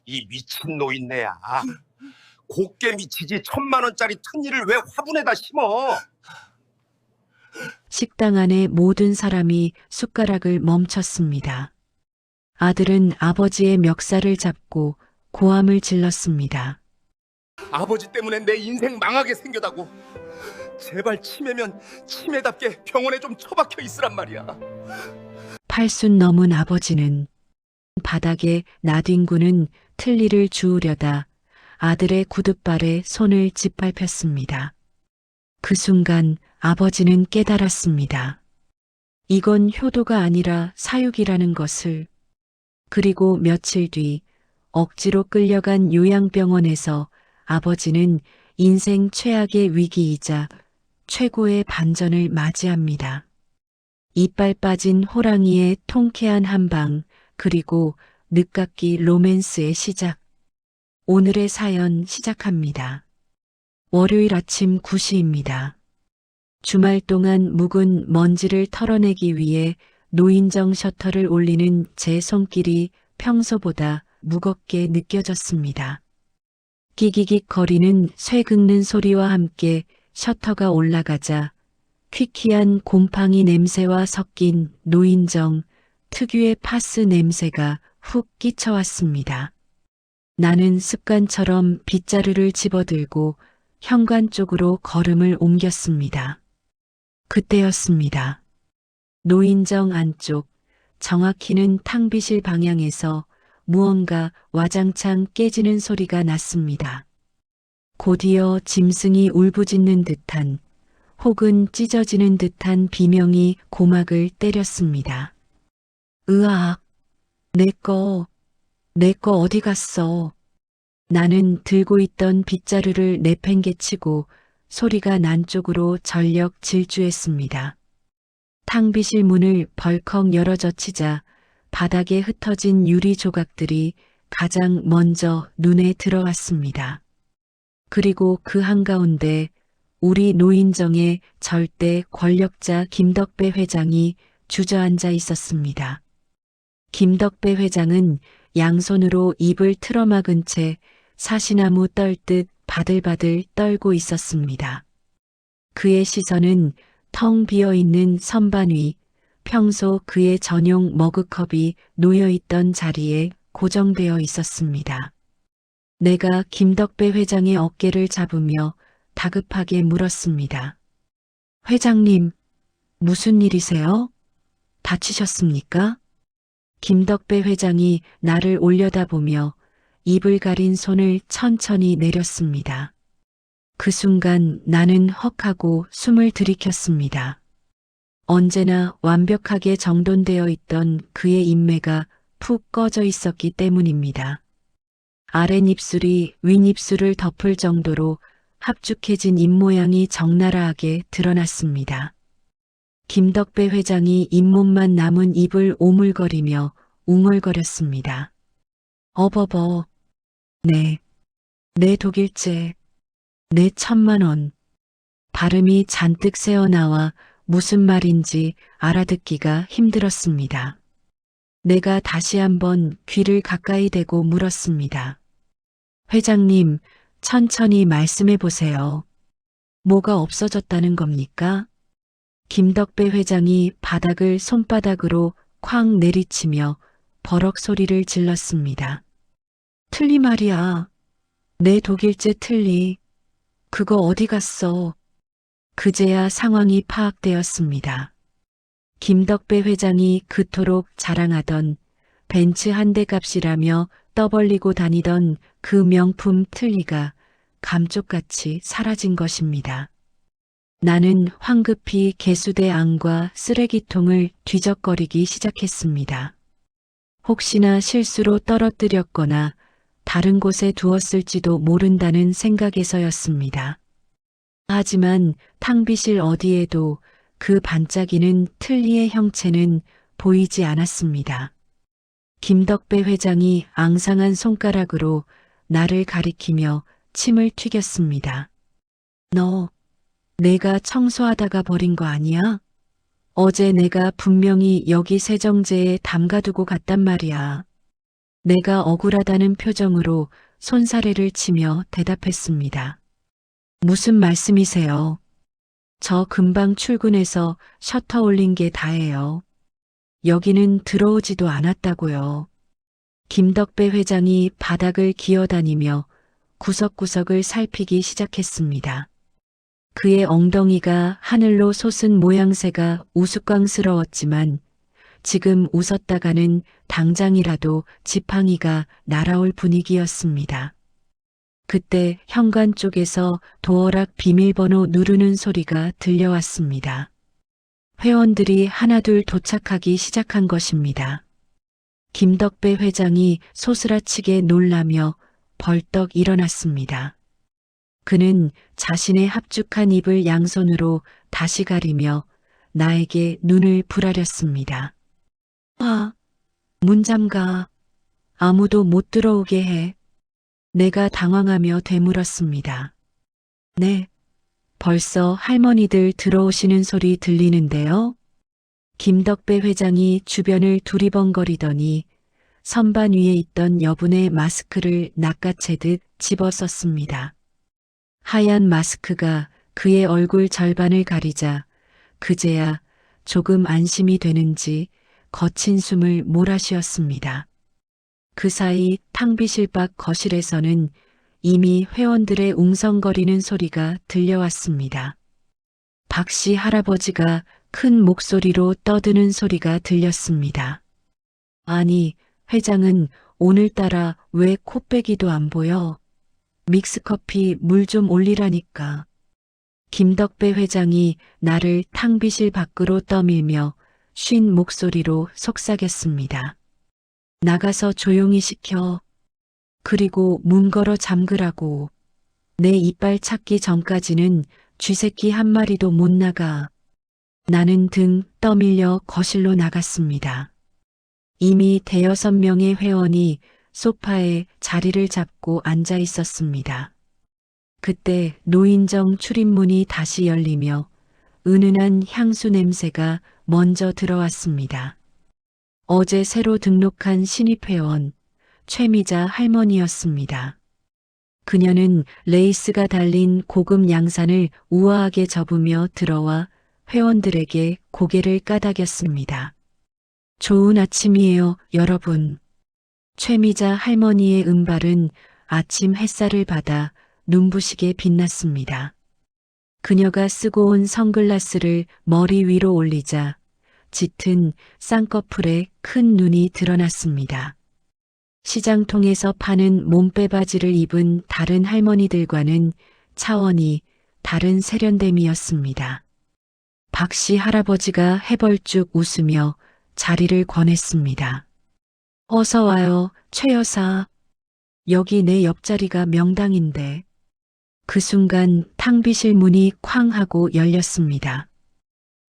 이 미친 노인네야. 곱게 미치지 1,000만 원짜리 튼일을 왜 화분에다 심어? 식당 안의 모든 사람이 숟가락을 멈췄습니다. 아들은 아버지의 멱살을 잡고 고함을 질렀습니다. 아버지 때문에 내 인생 망하게 생겨다고. 제발 치매면 치매답게 병원에 좀 처박혀 있으란 말이야. 80 넘은 아버지는 바닥에 나뒹구는 틀니를 주우려다 아들의 구둣발에 손을 짓밟혔습니다. 그 순간 아버지는 깨달았습니다. 이건 효도가 아니라 사육이라는 것을. 그리고 며칠 뒤 억지로 끌려간 요양병원에서 아버지는 인생 최악의 위기이자 최고의 반전을 맞이합니다. 이빨 빠진 호랑이의 통쾌한 한방, 그리고 늦깎이 로맨스의 시작. 오늘의 사연 시작합니다. 월요일 아침 9시입니다. 주말 동안 묵은 먼지를 털어내기 위해 노인정 셔터를 올리는 제 손길이 평소보다 무겁게 느껴졌습니다. 끼기깃 거리는 쇠 긁는 소리와 함께 셔터가 올라가자 퀴퀴한 곰팡이 냄새와 섞인 노인정 특유의 파스 냄새가 훅 끼쳐왔습니다. 나는 습관처럼 빗자루를 집어들고 현관 쪽으로 걸음을 옮겼습니다. 그때였습니다. 노인정 안쪽, 정확히는 탕비실 방향에서 무언가 와장창 깨지는 소리가 났습니다. 곧이어 짐승이 울부짖는 듯한 혹은 찢어지는 듯한 비명이 고막을 때렸습니다. 으악, 내 거 어디 갔어? 나는 들고 있던 빗자루를 내팽개치고 소리가 난 쪽으로 전력 질주했습니다. 탕비실 문을 벌컥 열어젖히자 바닥에 흩어진 유리 조각들이 가장 먼저 눈에 들어왔습니다. 그리고 그 한가운데 우리 노인정의 절대 권력자 김덕배 회장이 주저앉아 있었습니다. 김덕배 회장은 양손으로 입을 틀어막은 채 사시나무 떨듯 바들바들 떨고 있었습니다. 그의 시선은 텅 비어있는 선반 위, 평소 그의 전용 머그컵이 놓여있던 자리에 고정되어 있었습니다. 내가 김덕배 회장의 어깨를 잡으며 다급하게 물었습니다. 회장님, 무슨 일이세요? 다치셨습니까? 김덕배 회장이 나를 올려다보며 입을 가린 손을 천천히 내렸습니다. 그 순간 나는 헉하고 숨을 들이켰습니다. 언제나 완벽하게 정돈되어 있던 그의 인매가 푹 꺼져 있었기 때문입니다. 아랫입술이 윗입술을 덮을 정도로 합죽해진 입모양이 적나라하게 드러났습니다. 김덕배 회장이 잇몸만 남은 입을 오물거리며 웅얼거렸습니다. 어버버, 내 독일제, 내 1,000만 원. 발음이 잔뜩 새어나와 무슨 말인지 알아듣기가 힘들었습니다. 내가 다시 한번 귀를 가까이 대고 물었습니다. 회장님, 천천히 말씀해 보세요. 뭐가 없어졌다는 겁니까? 김덕배 회장이 바닥을 손바닥으로 쾅 내리치며 버럭 소리를 질렀습니다. 틀리 말이야. 내 독일제 틀리. 그거 어디 갔어? 그제야 상황이 파악되었습니다. 김덕배 회장이 그토록 자랑하던 벤츠 한 대 값이라며 떠벌리고 다니던 그 명품 틀니가 감쪽같이 사라진 것입니다. 나는 황급히 개수대 안과 쓰레기통을 뒤적거리기 시작했습니다. 혹시나 실수로 떨어뜨렸거나 다른 곳에 두었을지도 모른다는 생각에서였습니다. 하지만 탕비실 어디에도 그 반짝이는 틀니의 형체는 보이지 않았습니다. 김덕배 회장이 앙상한 손가락으로 나를 가리키며 침을 튀겼습니다. 너, 내가 청소하다가 버린 거 아니야? 어제 내가 분명히 여기 세정제에 담가두고 갔단 말이야. 내가 억울하다는 표정으로 손사래를 치며 대답했습니다. 무슨 말씀이세요? 저 금방 출근해서 셔터 올린 게 다예요. 여기는 들어오지도 않았다고요. 김덕배 회장이 바닥을 기어다니며 구석구석을 살피기 시작했습니다. 그의 엉덩이가 하늘로 솟은 모양새가 우스꽝스러웠지만 지금 웃었다가는 당장이라도 지팡이가 날아올 분위기였습니다. 그때 현관 쪽에서 도어락 비밀번호 누르는 소리가 들려왔습니다. 회원들이 하나둘 도착하기 시작한 것입니다. 김덕배 회장이 소스라치게 놀라며 벌떡 일어났습니다. 그는 자신의 합죽한 입을 양손으로 다시 가리며 나에게 눈을 부라렸습니다. 문 잠가. 아무도 못 들어오게 해. 내가 당황하며 되물었습니다. 네, 벌써 할머니들 들어오시는 소리 들리는데요. 김덕배 회장이 주변을 두리번거리더니 선반 위에 있던 여분의 마스크를 낚아채듯 집어썼습니다. 하얀 마스크가 그의 얼굴 절반을 가리자 그제야 조금 안심이 되는지 거친 숨을 몰아쉬었습니다. 그 사이 탕비실 밖 거실에서는 이미 회원들의 웅성거리는 소리가 들려왔습니다. 박씨 할아버지가 큰 목소리로 떠드는 소리가 들렸습니다. 아니, 회장은 오늘따라 왜 코빼기도 안 보여? 믹스커피 물 좀 올리라니까. 김덕배 회장이 나를 탕비실 밖으로 떠밀며 쉰 목소리로 속삭였습니다. 나가서 조용히 시켜. 그리고 문 걸어 잠그라고. 내 이빨 찾기 전까지는 쥐새끼 한 마리도 못 나가. 나는 등 떠밀려 거실로 나갔습니다. 이미 대여섯 명의 회원이 소파에 자리를 잡고 앉아 있었습니다. 그때 노인정 출입문이 다시 열리며 은은한 향수 냄새가 먼저 들어왔습니다. 어제 새로 등록한 신입회원 최미자 할머니였습니다. 그녀는 레이스가 달린 고급 양산을 우아하게 접으며 들어와 회원들에게 고개를 까닥였습니다. 좋은 아침이에요, 여러분. 최미자 할머니의 은발은 아침 햇살을 받아 눈부시게 빛났습니다. 그녀가 쓰고 온 선글라스를 머리 위로 올리자 짙은 쌍꺼풀에 큰 눈이 드러났습니다. 시장통에서 파는 몸빼바지를 입은 다른 할머니들과는 차원이 다른 세련됨이었습니다. 박씨 할아버지가 해벌쭉 웃으며 자리를 권했습니다. 어서 와요, 최 여사. 여기 내 옆자리가 명당인데. 그 순간 탕비실 문이 쾅 하고 열렸습니다.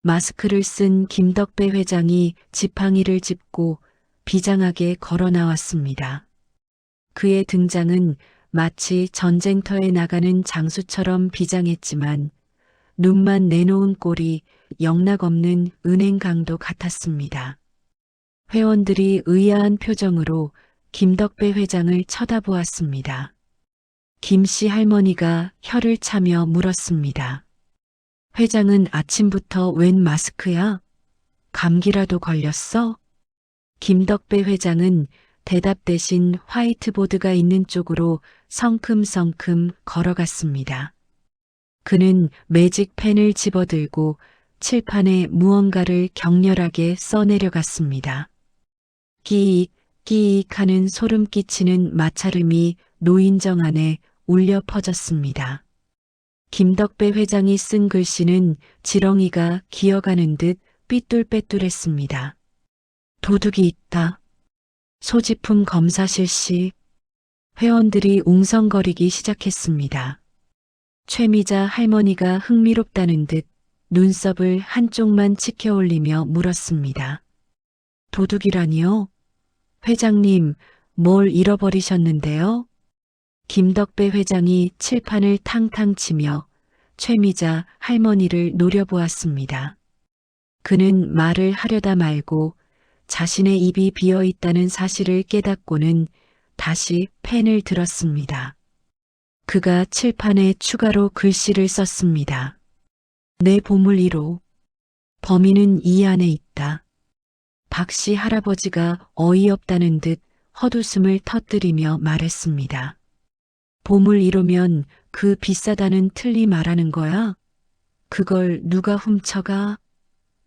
마스크를 쓴 김덕배 회장이 지팡이를 짚고 비장하게 걸어 나왔습니다. 그의 등장은 마치 전쟁터에 나가는 장수처럼 비장했지만 눈만 내놓은 꼴이 영락없는 은행강도 같았습니다. 회원들이 의아한 표정으로 김덕배 회장을 쳐다보았습니다. 김씨 할머니가 혀를 차며 물었습니다. 회장은 아침부터 웬 마스크야? 감기라도 걸렸어? 김덕배 회장은 대답 대신 화이트보드가 있는 쪽으로 성큼성큼 걸어갔습니다. 그는 매직펜을 집어들고 칠판에 무언가를 격렬하게 써내려갔습니다. 끼익, 끼익 하는 소름 끼치는 마찰음이 노인정 안에 울려 퍼졌습니다. 김덕배 회장이 쓴 글씨는 지렁이가 기어가는 듯 삐뚤빼뚤했습니다. 도둑이 있다. 소지품 검사 실시. 회원들이 웅성거리기 시작했습니다. 최미자 할머니가 흥미롭다는 듯 눈썹을 한쪽만 치켜 올리며 물었습니다. 도둑이라니요? 회장님, 뭘 잃어버리셨는데요? 김덕배 회장이 칠판을 탕탕 치며 최미자 할머니를 노려보았습니다. 그는 말을 하려다 말고 자신의 입이 비어 있다는 사실을 깨닫고는 다시 펜을 들었습니다. 그가 칠판에 추가로 글씨를 썼습니다. 내 보물 1호. 범인은 이 안에 있다. 박씨 할아버지가 어이없다는 듯 헛웃음을 터뜨리며 말했습니다. 보물 1호면 그 비싸다는 틀리 말하는 거야? 그걸 누가 훔쳐가?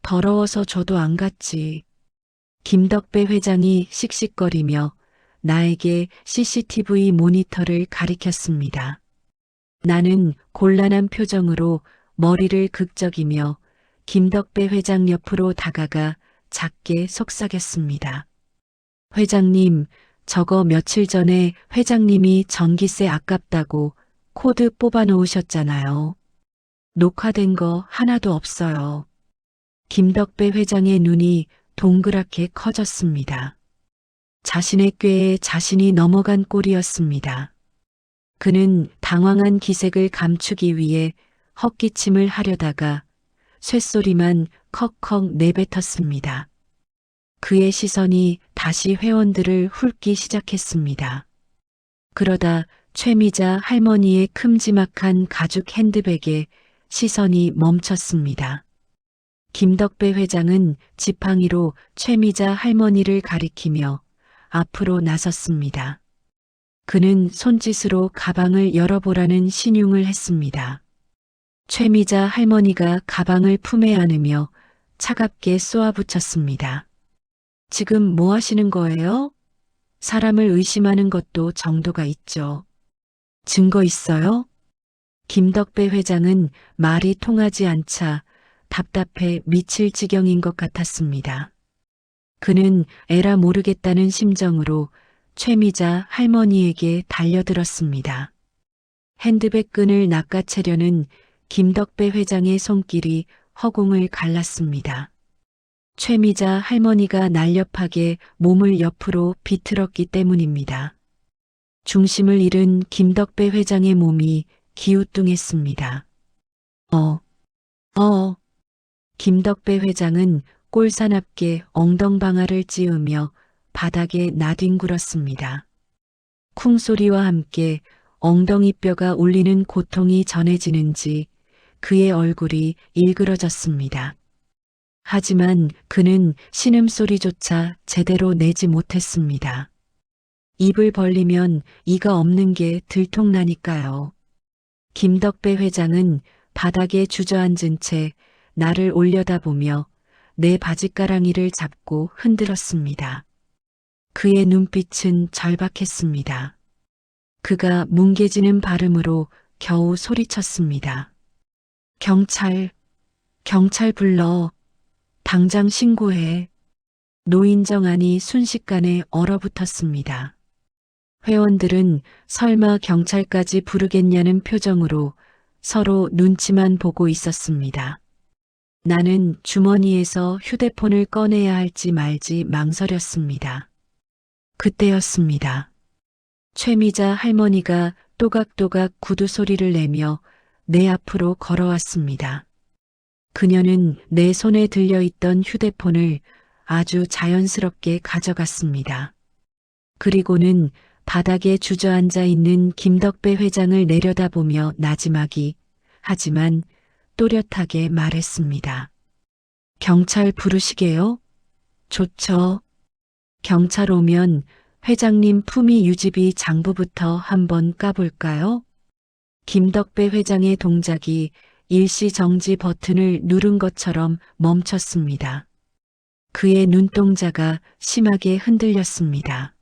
더러워서 저도 안 갔지. 김덕배 회장이 씩씩거리며 나에게 CCTV 모니터를 가리켰습니다. 나는 곤란한 표정으로 머리를 극적이며 김덕배 회장 옆으로 다가가 작게 속삭였습니다. 회장님, 저거 며칠 전에 회장님이 전기세 아깝다고 코드 뽑아 놓으셨잖아요. 녹화된 거 하나도 없어요. 김덕배 회장의 눈이 동그랗게 커졌습니다. 자신의 꾀에 자신이 넘어간 꼴이었습니다. 그는 당황한 기색을 감추기 위해 헛기침을 하려다가 쇳소리만 컥컥 내뱉었습니다. 그의 시선이 다시 회원들을 훑기 시작했습니다. 그러다 최미자 할머니의 큼지막한 가죽 핸드백에 시선이 멈췄습니다. 김덕배 회장은 지팡이로 최미자 할머니를 가리키며 앞으로 나섰습니다. 그는 손짓으로 가방을 열어보라는 신용을 했습니다. 최미자 할머니가 가방을 품에 안으며 차갑게 쏘아붙였습니다. 지금 뭐 하시는 거예요? 사람을 의심하는 것도 정도가 있죠. 증거 있어요? 김덕배 회장은 말이 통하지 않자 답답해 미칠 지경인 것 같았습니다. 그는 에라 모르겠다는 심정으로 최미자 할머니에게 달려들었습니다. 핸드백 끈을 낚아채려는 김덕배 회장의 손길이 허공을 갈랐습니다. 최미자 할머니가 날렵하게 몸을 옆으로 비틀었기 때문입니다. 중심을 잃은 김덕배 회장의 몸이 기우뚱했습니다. 김덕배 회장은 꼴사납게 엉덩방아를 찌우며 바닥에 나뒹굴었습니다. 쿵소리와 함께 엉덩이뼈가 울리는 고통이 전해지는지 그의 얼굴이 일그러졌습니다. 하지만 그는 신음소리조차 제대로 내지 못했습니다. 입을 벌리면 이가 없는 게 들통나니까요. 김덕배 회장은 바닥에 주저앉은 채 나를 올려다보며 내 바짓가랑이를 잡고 흔들었습니다. 그의 눈빛은 절박했습니다. 그가 뭉개지는 발음으로 겨우 소리쳤습니다. 경찰 불러. 당장 신고해. 노인정 안이 순식간에 얼어붙었습니다. 회원들은 설마 경찰까지 부르겠냐는 표정으로 서로 눈치만 보고 있었습니다. 나는 주머니에서 휴대폰을 꺼내야 할지 말지 망설였습니다. 그때였습니다. 최미자 할머니가 또각또각 구두 소리를 내며 내 앞으로 걸어왔습니다. 그녀는 내 손에 들려있던 휴대폰을 아주 자연스럽게 가져갔습니다. 그리고는 바닥에 주저앉아 있는 김덕배 회장을 내려다보며 나지막이 하지만 또렷하게 말했습니다. 경찰 부르시게요? 좋죠. 경찰 오면 회장님 품위 유지비 장부부터 한번 까볼까요? 김덕배 회장의 동작이 일시정지 버튼을 누른 것처럼 멈췄습니다. 그의 눈동자가 심하게 흔들렸습니다.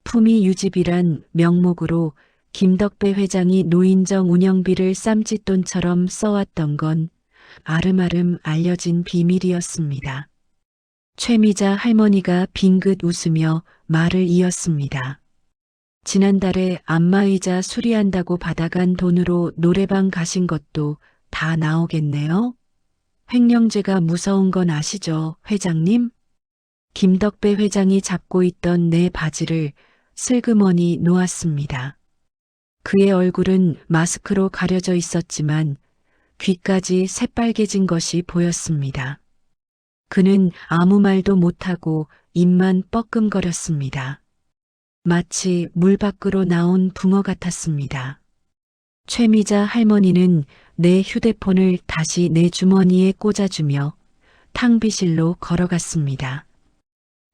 품위 유지비란 명목으로 김덕배 회장이 노인정 운영비를 쌈짓돈처럼 써왔던 건 아름아름 알려진 비밀이었습니다. 최미자 할머니가 빙긋 웃으며 말을 이었습니다. 지난달에 안마의자 수리한다고 받아간 돈으로 노래방 가신 것도 다 나오겠네요. 횡령죄가 무서운 건 아시죠, 회장님? 김덕배 회장이 잡고 있던 내 바지를 슬그머니 놓았습니다. 그의 얼굴은 마스크로 가려져 있었지만 귀까지 새빨개진 것이 보였습니다. 그는 아무 말도 못하고 입만 뻐끔거렸습니다. 마치 물 밖으로 나온 붕어 같았습니다. 최미자 할머니는 내 휴대폰을 다시 내 주머니에 꽂아주며 탕비실로 걸어갔습니다.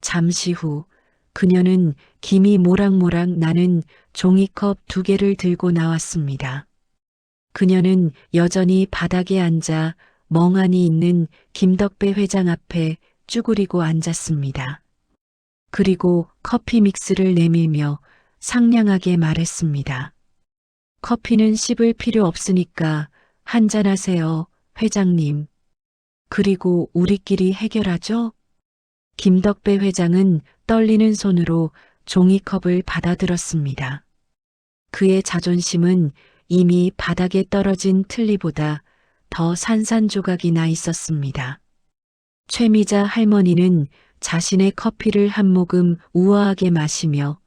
잠시 후 그녀는 김이 모락모락 나는 종이컵 2개를 들고 나왔습니다. 그녀는 여전히 바닥에 앉아 멍하니 있는 김덕배 회장 앞에 쭈그리고 앉았습니다. 그리고 커피 믹스를 내밀며 상냥하게 말했습니다. 커피는 씹을 필요 없으니까 한잔하세요, 회장님. 그리고 우리끼리 해결하죠? 김덕배 회장은 떨리는 손으로 종이컵을 받아들었습니다. 그의 자존심은 이미 바닥에 떨어진 틀니보다 더 산산조각이 나 있었습니다. 최미자 할머니는 자신의 커피를 한 모금 우아하게 마시며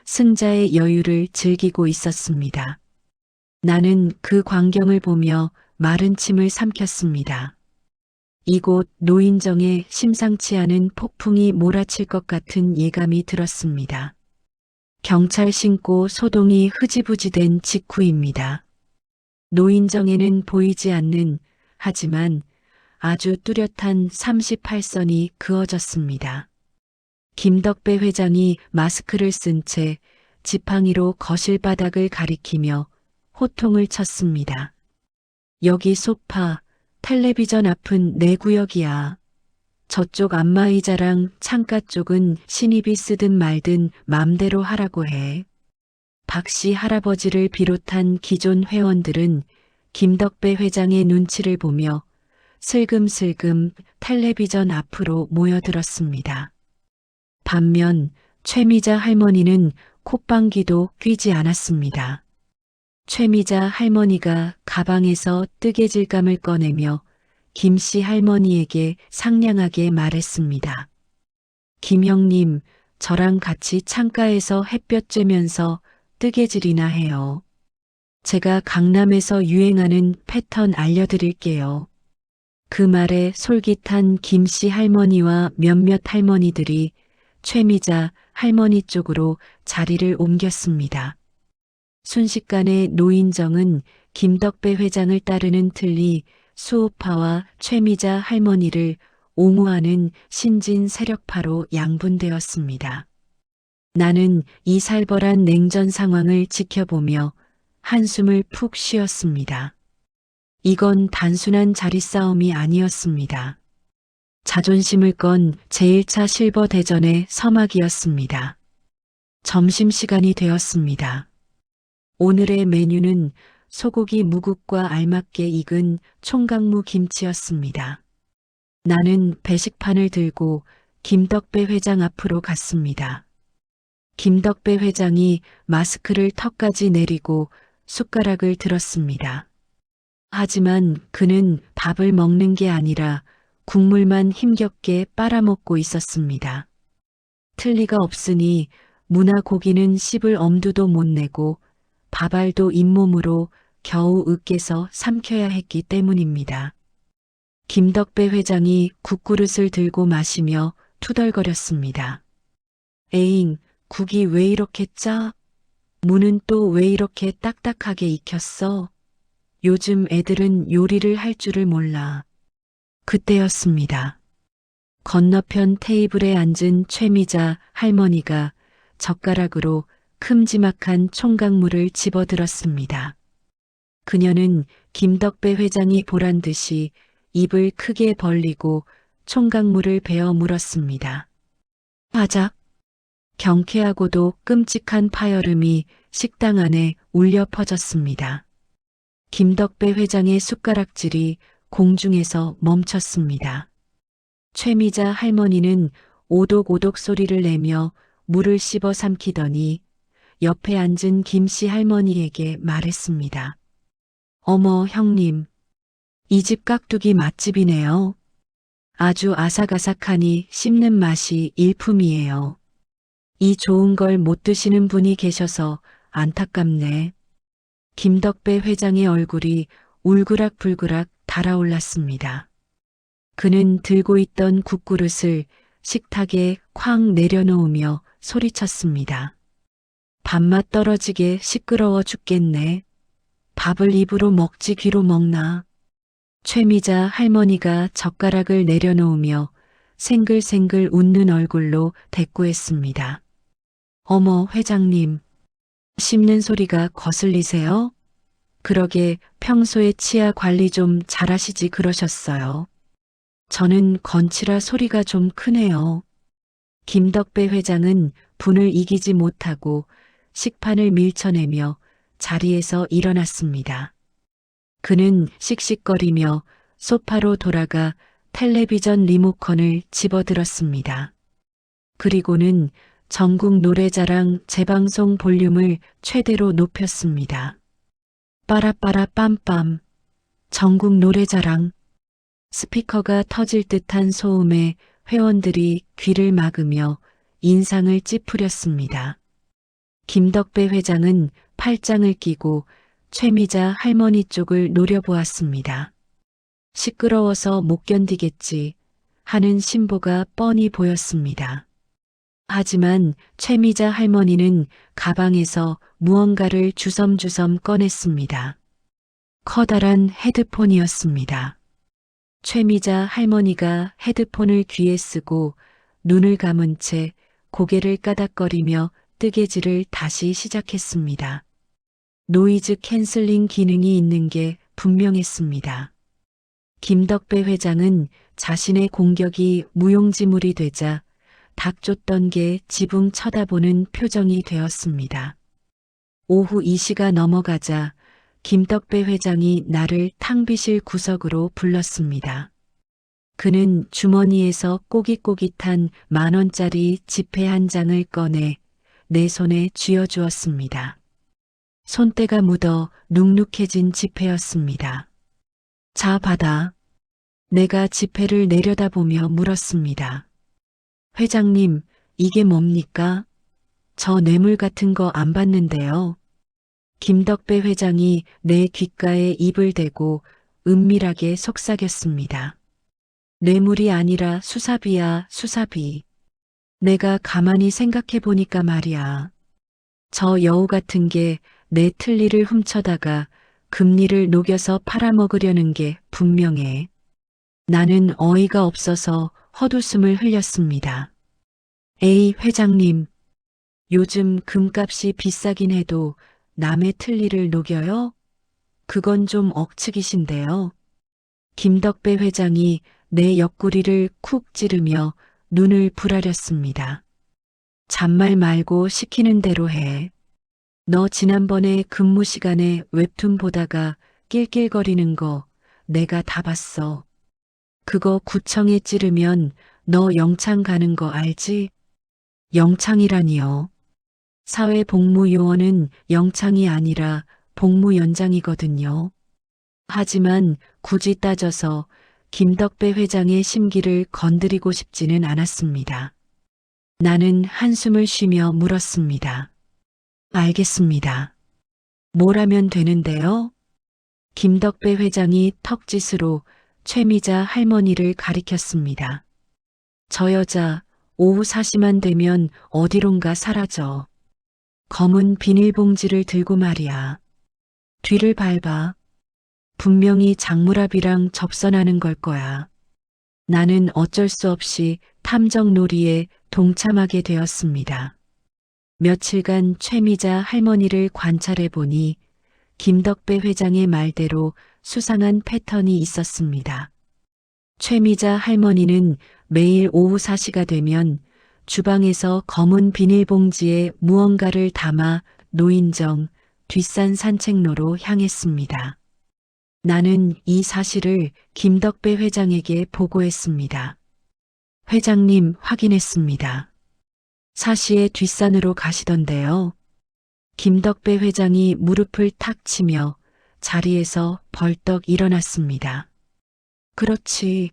승자의 여유를 즐기고 있었습니다. 나는 그 광경을 보며 마른 침을 삼켰습니다. 이곳 노인정에 심상치 않은 폭풍이 몰아칠 것 같은 예감이 들었습니다. 경찰 신고 소동이 흐지부지 된 직후입니다. 노인정에는 보이지 않는 하지만 아주 뚜렷한 38선이 그어졌습니다. 김덕배 회장이 마스크를 쓴 채 지팡이로 거실 바닥을 가리키며 호통을 쳤습니다. 여기 소파, 텔레비전 앞은 내 구역이야. 저쪽 안마의자랑 창가 쪽은 신입이 쓰든 말든 맘대로 하라고 해. 박씨 할아버지를 비롯한 기존 회원들은 김덕배 회장의 눈치를 보며 슬금슬금 텔레비전 앞으로 모여들었습니다. 반면 최미자 할머니는 콧방귀도 뀌지 않았습니다. 최미자 할머니가 가방에서 뜨개질감을 꺼내며 김씨 할머니에게 상냥하게 말했습니다. 김 형님, 저랑 같이 창가에서 햇볕 쬐면서 뜨개질이나 해요. 제가 강남에서 유행하는 패턴 알려드릴게요. 그 말에 솔깃한 김씨 할머니와 몇몇 할머니들이 최미자 할머니 쪽으로 자리를 옮겼습니다. 순식간에 노인정은 김덕배 회장을 따르는 틀니 수호파와 최미자 할머니를 옹호하는 신진 세력파로 양분되었습니다. 나는 이 살벌한 냉전 상황을 지켜보며 한숨을 푹 쉬었습니다. 이건 단순한 자리싸움이 아니었습니다. 자존심을 건 제1차 실버 대전의 서막이었습니다. 점심시간이 되었습니다. 오늘의 메뉴는 소고기 무국과 알맞게 익은 총각무 김치였습니다. 나는 배식판을 들고 김덕배 회장 앞으로 갔습니다. 김덕배 회장이 마스크를 턱까지 내리고 숟가락을 들었습니다. 하지만 그는 밥을 먹는 게 아니라 국물만 힘겹게 빨아먹고 있었습니다. 틀니가 없으니 무나 고기는 씹을 엄두도 못 내고 밥알도 잇몸으로 겨우 으깨서 삼켜야 했기 때문입니다. 김덕배 회장이 국그릇을 들고 마시며 투덜거렸습니다. 에잉, 국이 왜 이렇게 짜? 무는 또 왜 이렇게 딱딱하게 익혔어? 요즘 애들은 요리를 할 줄을 몰라. 그때였습니다. 건너편 테이블에 앉은 최미자 할머니가 젓가락으로 큼지막한 총각물을 집어들었습니다. 그녀는 김덕배 회장이 보란 듯이 입을 크게 벌리고 총각물을 베어 물었습니다. 바작! 경쾌하고도 끔찍한 파열음이 식당 안에 울려 퍼졌습니다. 김덕배 회장의 숟가락질이 공중에서 멈췄습니다. 최미자 할머니는 오독오독 소리를 내며 물을 씹어 삼키더니 옆에 앉은 김씨 할머니에게 말했습니다. 어머 형님, 이 집 깍두기 맛집이네요. 아주 아삭아삭하니 씹는 맛이 일품이에요. 이 좋은 걸 못 드시는 분이 계셔서 안타깝네. 김덕배 회장의 얼굴이 울그락불그락 달아올랐습니다. 그는 들고 있던 국그릇을 식탁에 쾅 내려놓으며 소리쳤습니다. 밥맛 떨어지게 시끄러워 죽겠네. 밥을 입으로 먹지 귀로 먹나. 최미자 할머니가 젓가락을 내려놓으며 생글생글 웃는 얼굴로 대꾸했습니다. 어머, 회장님. 씹는 소리가 거슬리세요? 그러게 평소에 치아 관리 좀 잘하시지 그러셨어요. 저는 건치라 소리가 좀 크네요. 김덕배 회장은 분을 이기지 못하고 식판을 밀쳐내며 자리에서 일어났습니다. 그는 씩씩거리며 소파로 돌아가 텔레비전 리모컨을 집어들었습니다. 그리고는 전국 노래자랑 재방송 볼륨을 최대로 높였습니다. 빠라빠라 빰빰. 전국 노래자랑. 스피커가 터질 듯한 소음에 회원들이 귀를 막으며 인상을 찌푸렸습니다. 김덕배 회장은 팔짱을 끼고 최미자 할머니 쪽을 노려보았습니다. 시끄러워서 못 견디겠지 하는 심보가 뻔히 보였습니다. 하지만 최미자 할머니는 가방에서 무언가를 주섬주섬 꺼냈습니다. 커다란 헤드폰이었습니다. 최미자 할머니가 헤드폰을 귀에 쓰고 눈을 감은 채 고개를 까닥거리며 뜨개질을 다시 시작했습니다. 노이즈 캔슬링 기능이 있는 게 분명했습니다. 김덕배 회장은 자신의 공격이 무용지물이 되자 닥쳤던 게 지붕 쳐다보는 표정이 되었습니다. 오후 2시가 넘어가자 김덕배 회장이 나를 탕비실 구석으로 불렀습니다. 그는 주머니에서 꼬깃꼬깃한 10,000원짜리 지폐 한 장을 꺼내 내 손에 쥐어주었습니다. 손때가 묻어 눅눅해진 지폐였습니다. 자, 받아. 내가 지폐를 내려다보며 물었습니다. 회장님, 이게 뭡니까? 저 뇌물 같은 거 안 받는데요. 김덕배 회장이 내 귓가에 입을 대고 은밀하게 속삭였습니다. 뇌물이 아니라 수사비야, 수사비. 내가 가만히 생각해 보니까 말이야. 저 여우 같은 게 내 틀니를 훔쳐다가 금리를 녹여서 팔아먹으려는 게 분명해. 나는 어이가 없어서 헛웃음을 흘렸습니다. 에이, 회장님. 요즘 금값이 비싸긴 해도 남의 틀니를 녹여요? 그건 좀 억측이신데요. 김덕배 회장이 내 옆구리를 쿡 찌르며 눈을 부라렸습니다. 잔말 말고 시키는 대로 해. 너 지난번에 근무 시간에 웹툰 보다가 낄낄거리는 거 내가 다 봤어. 그거 구청에 찌르면 너 영창 가는 거 알지? 영창이라니요. 사회복무요원은 영창이 아니라 복무연장이거든요. 하지만 굳이 따져서 김덕배 회장의 심기를 건드리고 싶지는 않았습니다. 나는 한숨을 쉬며 물었습니다. 알겠습니다. 뭘 하면 되는데요? 김덕배 회장이 턱짓으로 최미자 할머니를 가리켰습니다. 저 여자 오후 4시만 되면 어디론가 사라져. 검은 비닐봉지를 들고 말이야. 뒤를 밟아. 분명히 장무랍이랑 접선하는 걸 거야. 나는 어쩔 수 없이 탐정 놀이에 동참하게 되었습니다. 며칠간 최미자 할머니를 관찰해 보니 김덕배 회장의 말대로 수상한 패턴이 있었습니다. 최미자 할머니는 매일 오후 4시가 되면 주방에서 검은 비닐봉지에 무언가를 담아 노인정 뒷산 산책로로 향했습니다. 나는 이 사실을 김덕배 회장에게 보고했습니다. 회장님, 확인했습니다. 4시에 뒷산으로 가시던데요. 김덕배 회장이 무릎을 탁 치며 자리에서 벌떡 일어났습니다. 그렇지.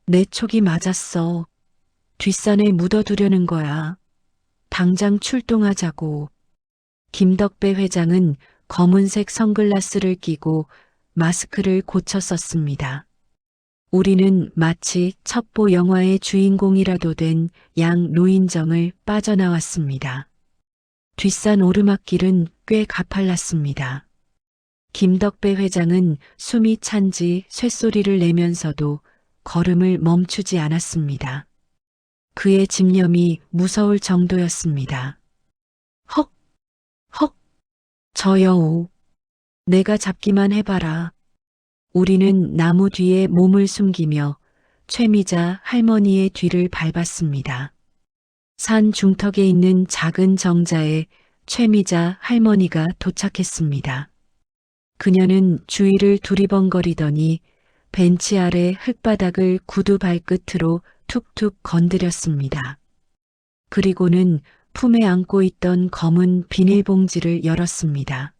내 촉이 맞았어. 뒷산에 묻어두려는 거야. 당장 출동하자고. 김덕배 회장은 검은색 선글라스를 끼고 마스크를 고쳐 썼습니다. 우리는 마치 첩보 영화의 주인공이라도 된 양 노인정을 빠져나왔습니다. 뒷산 오르막길은 꽤 가팔랐습니다. 김덕배 회장은 숨이 찬지 쇳소리를 내면서도 걸음을 멈추지 않았습니다. 그의 집념이 무서울 정도였습니다. 헉! 헉! 저 여우. 내가 잡기만 해봐라. 우리는 나무 뒤에 몸을 숨기며 최미자 할머니의 뒤를 밟았습니다. 산 중턱에 있는 작은 정자에 최미자 할머니가 도착했습니다. 그녀는 주위를 두리번거리더니 벤치 아래 흙바닥을 구두 발끝으로 툭툭 건드렸습니다. 그리고는 품에 안고 있던 검은 비닐봉지를 열었습니다.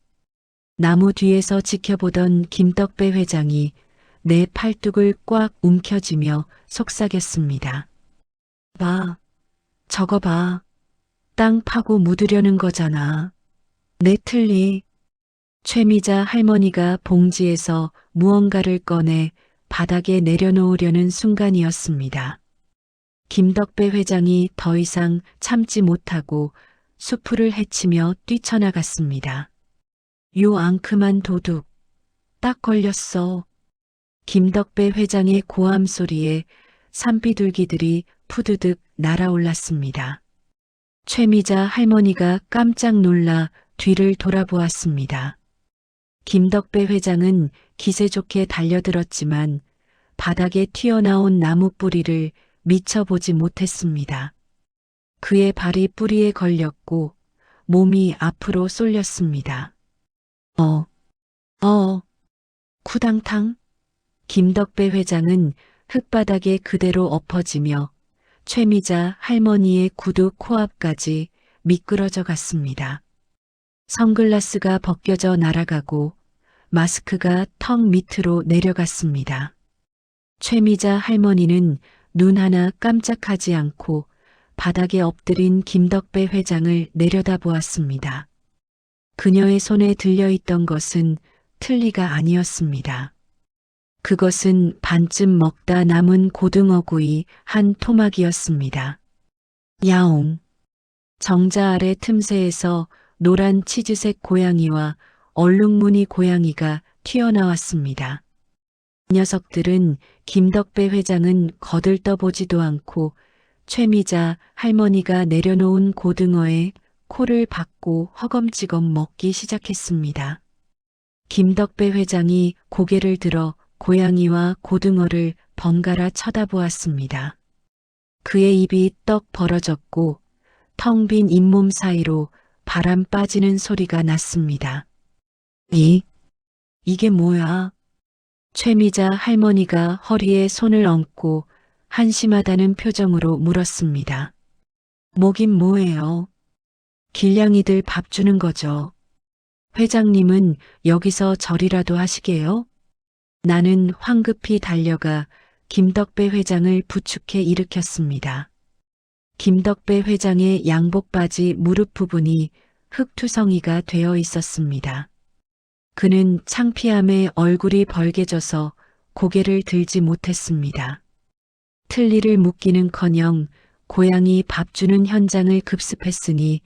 나무 뒤에서 지켜보던 김덕배 회장이 내 팔뚝을 꽉 움켜쥐며 속삭였습니다. 봐, 저거 봐. 땅 파고 묻으려는 거잖아. 내 틀리. 최미자 할머니가 봉지에서 무언가를 꺼내 바닥에 내려놓으려는 순간이었습니다. 김덕배 회장이 더 이상 참지 못하고 수풀을 헤치며 뛰쳐나갔습니다. 요 앙큼한 도둑. 딱 걸렸어. 김덕배 회장의 고함 소리에 산비둘기들이 푸드득 날아올랐습니다. 최미자 할머니가 깜짝 놀라 뒤를 돌아보았습니다. 김덕배 회장은 기세 좋게 달려들었지만 바닥에 튀어나온 나무 뿌리를 미처 보지 못했습니다. 그의 발이 뿌리에 걸렸고 몸이 앞으로 쏠렸습니다. 쿠당탕. 김덕배 회장은 흙바닥에 그대로 엎어지며 최미자 할머니의 구두 코앞까지 미끄러져 갔습니다. 선글라스가 벗겨져 날아가고 마스크가 턱 밑으로 내려갔습니다. 최미자 할머니는 눈 하나 깜짝하지 않고 바닥에 엎드린 김덕배 회장을 내려다보았습니다. 그녀의 손에 들려있던 것은 틀니가 아니었습니다. 그것은 반쯤 먹다 남은 고등어구이 한 토막이었습니다. 야옹. 정자 아래 틈새에서 노란 치즈색 고양이와 얼룩무늬 고양이가 튀어나왔습니다. 녀석들은 김덕배 회장은 거들떠보지도 않고 최미자 할머니가 내려놓은 고등어에 코를 박고 허검지검 먹기 시작했습니다. 김덕배 회장이 고개를 들어 고양이와 고등어를 번갈아 쳐다보았습니다. 그의 입이 떡 벌어졌고 텅 빈 잇몸 사이로 바람 빠지는 소리가 났습니다. 이게 뭐야? 최미자 할머니가 허리에 손을 얹고 한심하다는 표정으로 물었습니다. 뭐긴 뭐예요? 길냥이들 밥 주는 거죠. 회장님은 여기서 절이라도 하시게요? 나는 황급히 달려가 김덕배 회장을 부축해 일으켰습니다. 김덕배 회장의 양복 바지 무릎 부분이 흙투성이가 되어 있었습니다. 그는 창피함에 얼굴이 벌개져서 고개를 들지 못했습니다. 틀니를 묶기는커녕 고양이 밥 주는 현장을 급습했으니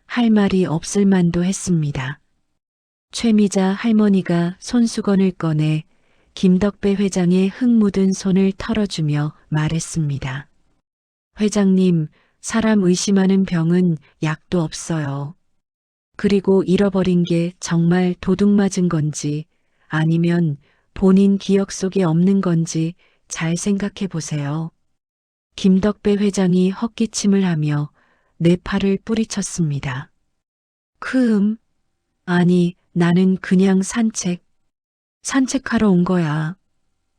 할 말이 없을 만도 했습니다. 최미자 할머니가 손수건을 꺼내 김덕배 회장의 흙 묻은 손을 털어주며 말했습니다. 회장님, 사람 의심하는 병은 약도 없어요. 그리고 잃어버린 게 정말 도둑 맞은 건지 아니면 본인 기억 속에 없는 건지 잘 생각해 보세요. 김덕배 회장이 헛기침을 하며 내 팔을 뿌리쳤습니다. 아니, 나는 그냥 산책하러 온 거야.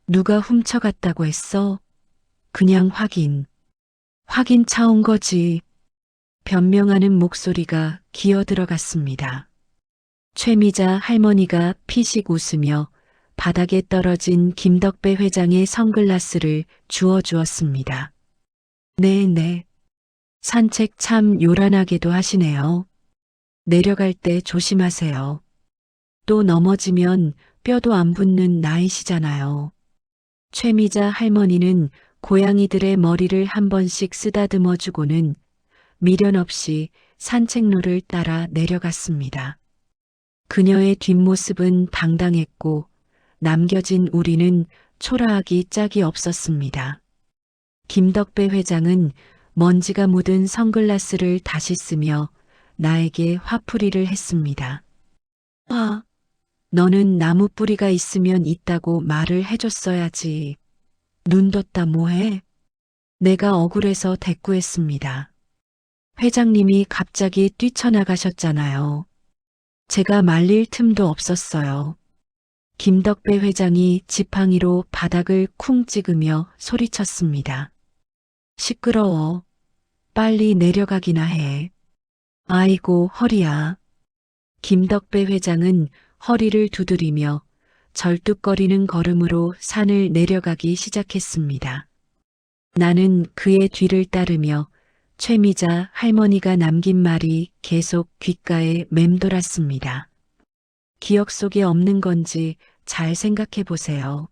누가 훔쳐갔다고 했어? 그냥 확인 차 온 거지. 변명하는 목소리가 기어 들어갔습니다. 최미자 할머니가 피식 웃으며 바닥에 떨어진 김덕배 회장의 선글라스를 주워주었습니다. 네. 산책 참 요란하게도 하시네요. 내려갈 때 조심하세요. 또 넘어지면 뼈도 안 붙는 나이시잖아요. 최미자 할머니는 고양이들의 머리를 한 번씩 쓰다듬어 주고는 미련 없이 산책로를 따라 내려갔습니다. 그녀의 뒷모습은 당당했고 남겨진 우리는 초라하기 짝이 없었습니다. 김덕배 회장은 먼지가 묻은 선글라스를 다시 쓰며 나에게 화풀이를 했습니다. 아, 너는 나무 뿌리가 있으면 있다고 말을 해줬어야지. 눈 뒀다 뭐해? 내가 억울해서 대꾸했습니다. 회장님이 갑자기 뛰쳐나가셨잖아요. 제가 말릴 틈도 없었어요. 김덕배 회장이 지팡이로 바닥을 쿵 찍으며 소리쳤습니다. 시끄러워. 빨리 내려가기나 해. 아이고 허리야. 김덕배 회장은 허리를 두드리며 절뚝거리는 걸음으로 산을 내려가기 시작했습니다. 나는 그의 뒤를 따르며 최미자 할머니가 남긴 말이 계속 귓가에 맴돌았습니다. 기억 속에 없는 건지 잘 생각해 보세요.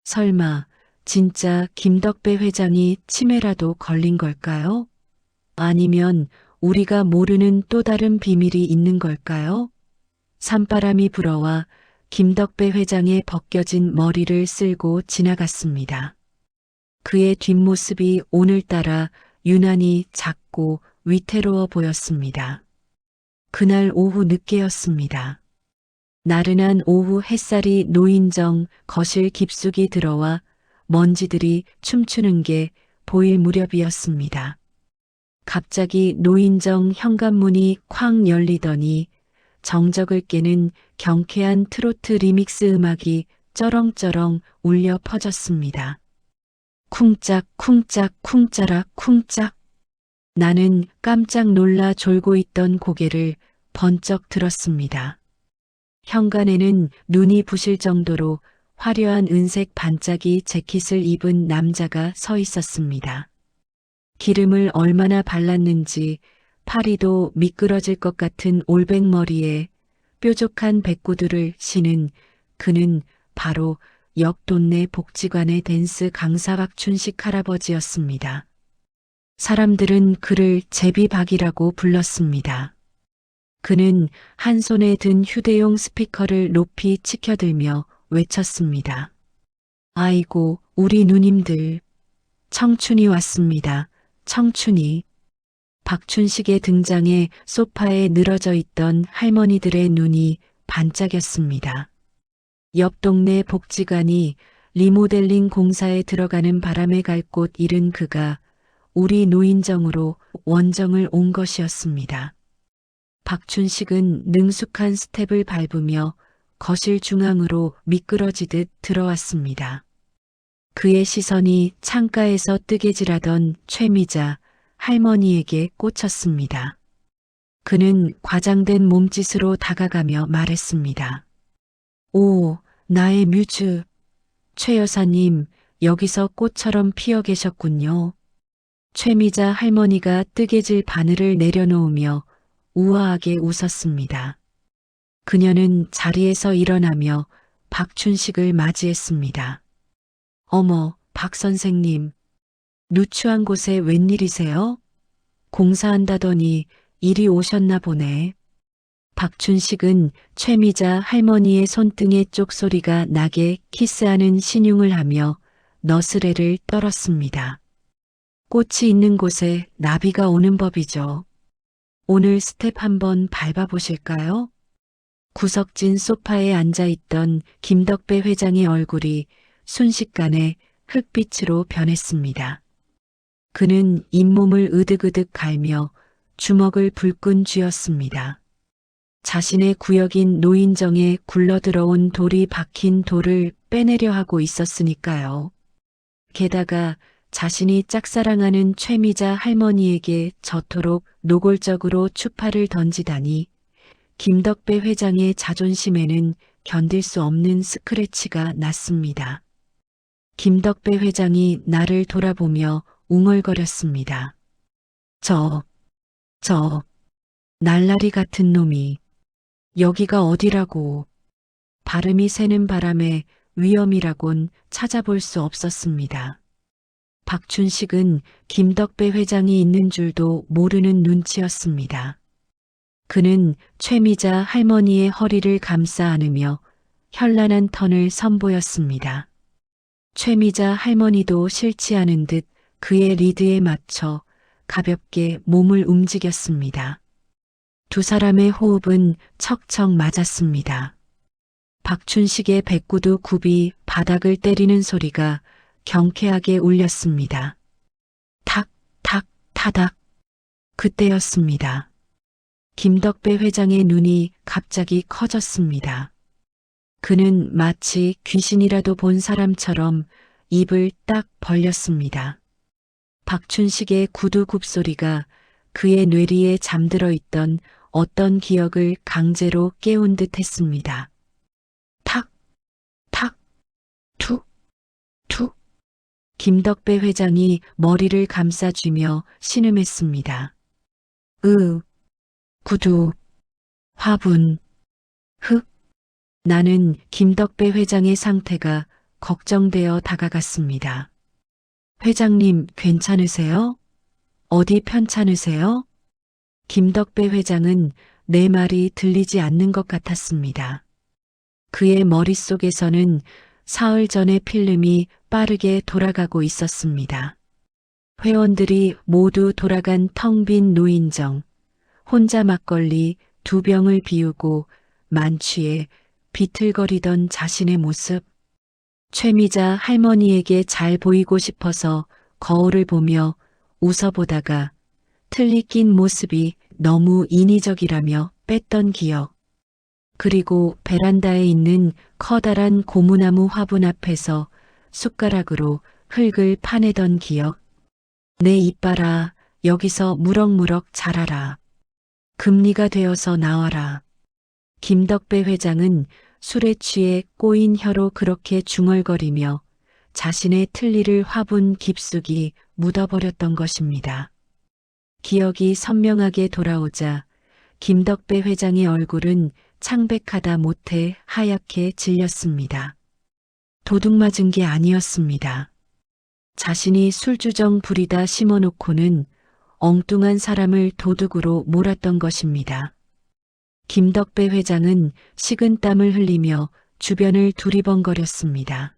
설마 진짜 김덕배 회장이 치매라도 걸린 걸까요? 아니면 우리가 모르는 또 다른 비밀이 있는 걸까요? 산바람이 불어와 김덕배 회장의 벗겨진 머리를 쓸고 지나갔습니다. 그의 뒷모습이 오늘따라 유난히 작고 위태로워 보였습니다. 그날 오후 늦게였습니다. 나른한 오후 햇살이 노인정 거실 깊숙이 들어와 먼지들이 춤추는 게 보일 무렵이었습니다. 갑자기 노인정 현관문이 쾅 열리더니 정적을 깨는 경쾌한 트로트 리믹스 음악이 쩌렁쩌렁 울려 퍼졌습니다. 쿵짝 쿵짝 쿵짜락 쿵짝. 나는 깜짝 놀라 졸고 있던 고개를 번쩍 들었습니다. 현관에는 눈이 부실 정도로 화려한 은색 반짝이 재킷을 입은 남자가 서 있었습니다. 기름을 얼마나 발랐는지 파리도 미끄러질 것 같은 올백머리에 뾰족한 백구두를 신은 그는 바로 옆 동네 복지관의 댄스 강사 박춘식 할아버지였습니다. 사람들은 그를 제비박이라고 불렀습니다. 그는 한 손에 든 휴대용 스피커를 높이 치켜들며 외쳤습니다. 아이고, 우리 누님들. 청춘이 왔습니다. 청춘이. 박춘식의 등장에 소파에 늘어져 있던 할머니들의 눈이 반짝였습니다. 옆 동네 복지관이 리모델링 공사에 들어가는 바람에 갈 곳 잃은 그가 우리 노인정으로 원정을 온 것이었습니다. 박춘식은 능숙한 스텝을 밟으며 거실 중앙으로 미끄러지듯 들어왔습니다. 그의 시선이 창가에서 뜨개질하던 최미자 할머니에게 꽂혔습니다. 그는 과장된 몸짓으로 다가가며 말했습니다. 오, 나의 뮤즈. 최 여사님, 여기서 꽃처럼 피어 계셨군요. 최미자 할머니가 뜨개질 바늘을 내려놓으며 우아하게 웃었습니다. 그녀는 자리에서 일어나며 박춘식을 맞이했습니다. 어머, 박 선생님. 누추한 곳에 웬일이세요? 공사한다더니 이리 오셨나 보네. 박춘식은 최미자 할머니의 손등에 쪽소리가 나게 키스하는 신용을 하며 너스레를 떨었습니다. 꽃이 있는 곳에 나비가 오는 법이죠. 오늘 스텝 한번 밟아보실까요? 구석진 소파에 앉아있던 김덕배 회장의 얼굴이 순식간에 흑빛으로 변했습니다. 그는 잇몸을 으득으득 갈며 주먹을 불끈 쥐었습니다. 자신의 구역인 노인정에 굴러들어온 돌이 박힌 돌을 빼내려 하고 있었으니까요. 게다가 자신이 짝사랑하는 최미자 할머니에게 저토록 노골적으로 추파를 던지다니 김덕배 회장의 자존심에는 견딜 수 없는 스크래치가 났습니다. 김덕배 회장이 나를 돌아보며 웅얼거렸습니다. 저 날라리 같은 놈이 여기가 어디라고. 발음이 새는 바람에 위험이라곤 찾아볼 수 없었습니다. 박춘식은 김덕배 회장이 있는 줄도 모르는 눈치였습니다. 그는 최미자 할머니의 허리를 감싸 안으며 현란한 턴을 선보였습니다. 최미자 할머니도 싫지 않은 듯 그의 리드에 맞춰 가볍게 몸을 움직였습니다. 두 사람의 호흡은 척척 맞았습니다. 박춘식의 백구두 굽이 바닥을 때리는 소리가 경쾌하게 울렸습니다. 탁, 탁, 타닥. 그때였습니다. 김덕배 회장의 눈이 갑자기 커졌습니다. 그는 마치 귀신이라도 본 사람처럼 입을 딱 벌렸습니다. 박춘식의 구두 굽소리가 그의 뇌리에 잠들어 있던 어떤 기억을 강제로 깨운 듯 했습니다. 탁, 탁, 툭, 툭. 김덕배 회장이 머리를 감싸쥐며 신음했습니다. 구두, 화분, 흙. 나는 김덕배 회장의 상태가 걱정되어 다가갔습니다. 회장님 괜찮으세요? 어디 편찮으세요? 김덕배 회장은 내 말이 들리지 않는 것 같았습니다. 그의 머릿속에서는 사흘 전의 필름이 빠르게 돌아가고 있었습니다. 회원들이 모두 돌아간 텅 빈 노인정, 혼자 막걸리 2병을 비우고 만취해 비틀거리던 자신의 모습. 최미자 할머니에게 잘 보이고 싶어서 거울을 보며 웃어보다가 틀니 낀 모습이 너무 인위적이라며 뺐던 기억. 그리고 베란다에 있는 커다란 고무나무 화분 앞에서 숟가락으로 흙을 파내던 기억. 내 이빨아, 여기서 무럭무럭 자라라. 금리가 되어서 나와라. 김덕배 회장은 술에 취해 꼬인 혀로 그렇게 중얼거리며 자신의 틀니를 화분 깊숙이 묻어버렸던 것입니다. 기억이 선명하게 돌아오자 김덕배 회장의 얼굴은 창백하다 못해 하얗게 질렸습니다. 도둑 맞은 게 아니었습니다. 자신이 술주정 부리다 심어놓고는 엉뚱한 사람을 도둑으로 몰았던 것입니다. 김덕배 회장은 식은땀을 흘리며 주변을 두리번거렸습니다.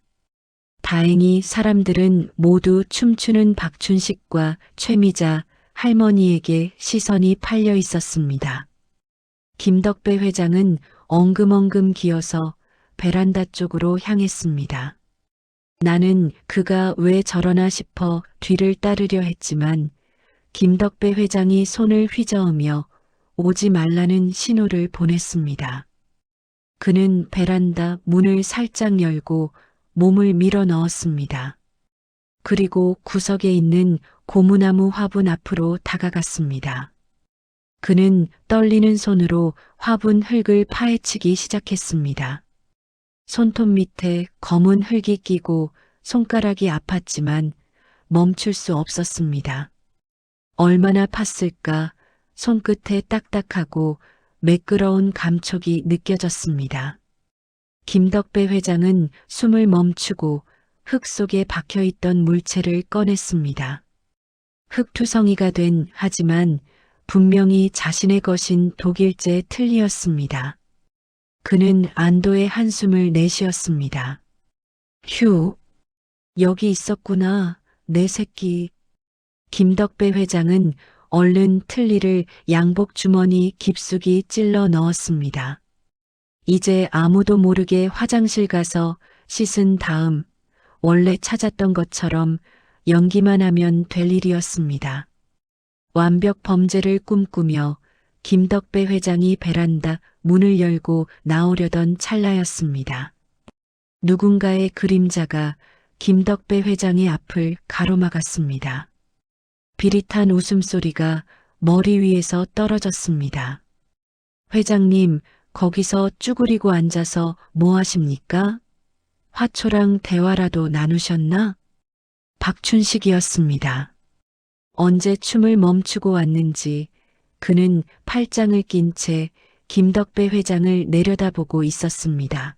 다행히 사람들은 모두 춤추는 박춘식과 최미자 할머니에게 시선이 팔려 있었습니다. 김덕배 회장은 엉금엉금 기어서 베란다 쪽으로 향했습니다. 나는 그가 왜 저러나 싶어 뒤를 따르려 했지만 김덕배 회장이 손을 휘저으며 오지 말라는 신호를 보냈습니다. 그는 베란다 문을 살짝 열고 몸을 밀어 넣었습니다. 그리고 구석에 있는 고무나무 화분 앞으로 다가갔습니다. 그는 떨리는 손으로 화분 흙을 파헤치기 시작했습니다. 손톱 밑에 검은 흙이 끼고 손가락이 아팠지만 멈출 수 없었습니다. 얼마나 팠을까 손끝에 딱딱하고 매끄러운 감촉이 느껴졌습니다. 김덕배 회장은 숨을 멈추고 흙 속에 박혀있던 물체를 꺼냈습니다. 흙투성이가 된 하지만 분명히 자신의 것인 독일제 틀니였습니다. 그는 안도의 한숨을 내쉬었습니다. 휴, 여기 있었구나, 내 새끼. 김덕배 회장은 얼른 틀니를 양복 주머니 깊숙이 찔러 넣었습니다. 이제 아무도 모르게 화장실 가서 씻은 다음 원래 찾았던 것처럼 연기만 하면 될 일이었습니다. 완벽 범죄를 꿈꾸며 김덕배 회장이 베란다 문을 열고 나오려던 찰나였습니다. 누군가의 그림자가 김덕배 회장의 앞을 가로막았습니다. 비릿한 웃음소리가 머리 위에서 떨어졌습니다. 회장님, 거기서 쭈그리고 앉아서 뭐 하십니까? 화초랑 대화라도 나누셨나? 박춘식이었습니다. 언제 춤을 멈추고 왔는지 그는 팔짱을 낀 채 김덕배 회장을 내려다보고 있었습니다.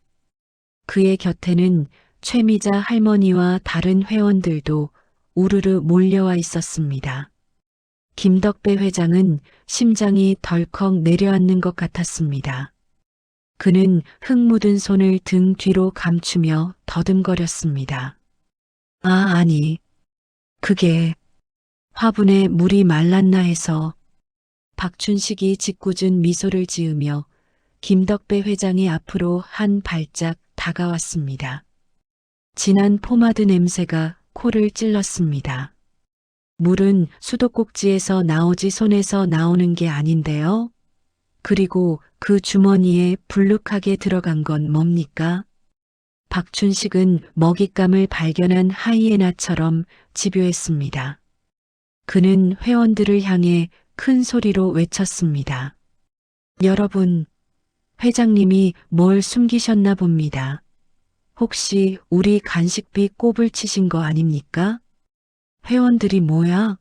그의 곁에는 최미자 할머니와 다른 회원들도 우르르 몰려와 있었습니다. 김덕배 회장은 심장이 덜컥 내려앉는 것 같았습니다. 그는 흙 묻은 손을 등 뒤로 감추며 더듬거렸습니다. 아니, 그게 화분에 물이 말랐나 해서. 박춘식이 짓궂은 미소를 지으며 김덕배 회장의 앞으로 한 발짝 다가왔습니다. 진한 포마드 냄새가 코를 찔렀습니다. 물은 수도꼭지에서 나오지 손에서 나오는 게 아닌데요. 그리고 그 주머니에 불룩하게 들어간 건 뭡니까? 박춘식은 먹잇감을 발견한 하이에나처럼 집요했습니다. 그는 회원들을 향해 큰 소리로 외쳤습니다. 여러분, 회장님이 뭘 숨기셨나 봅니다. 혹시 우리 간식비 꼽을 치신 거 아닙니까? 회원들이 뭐야?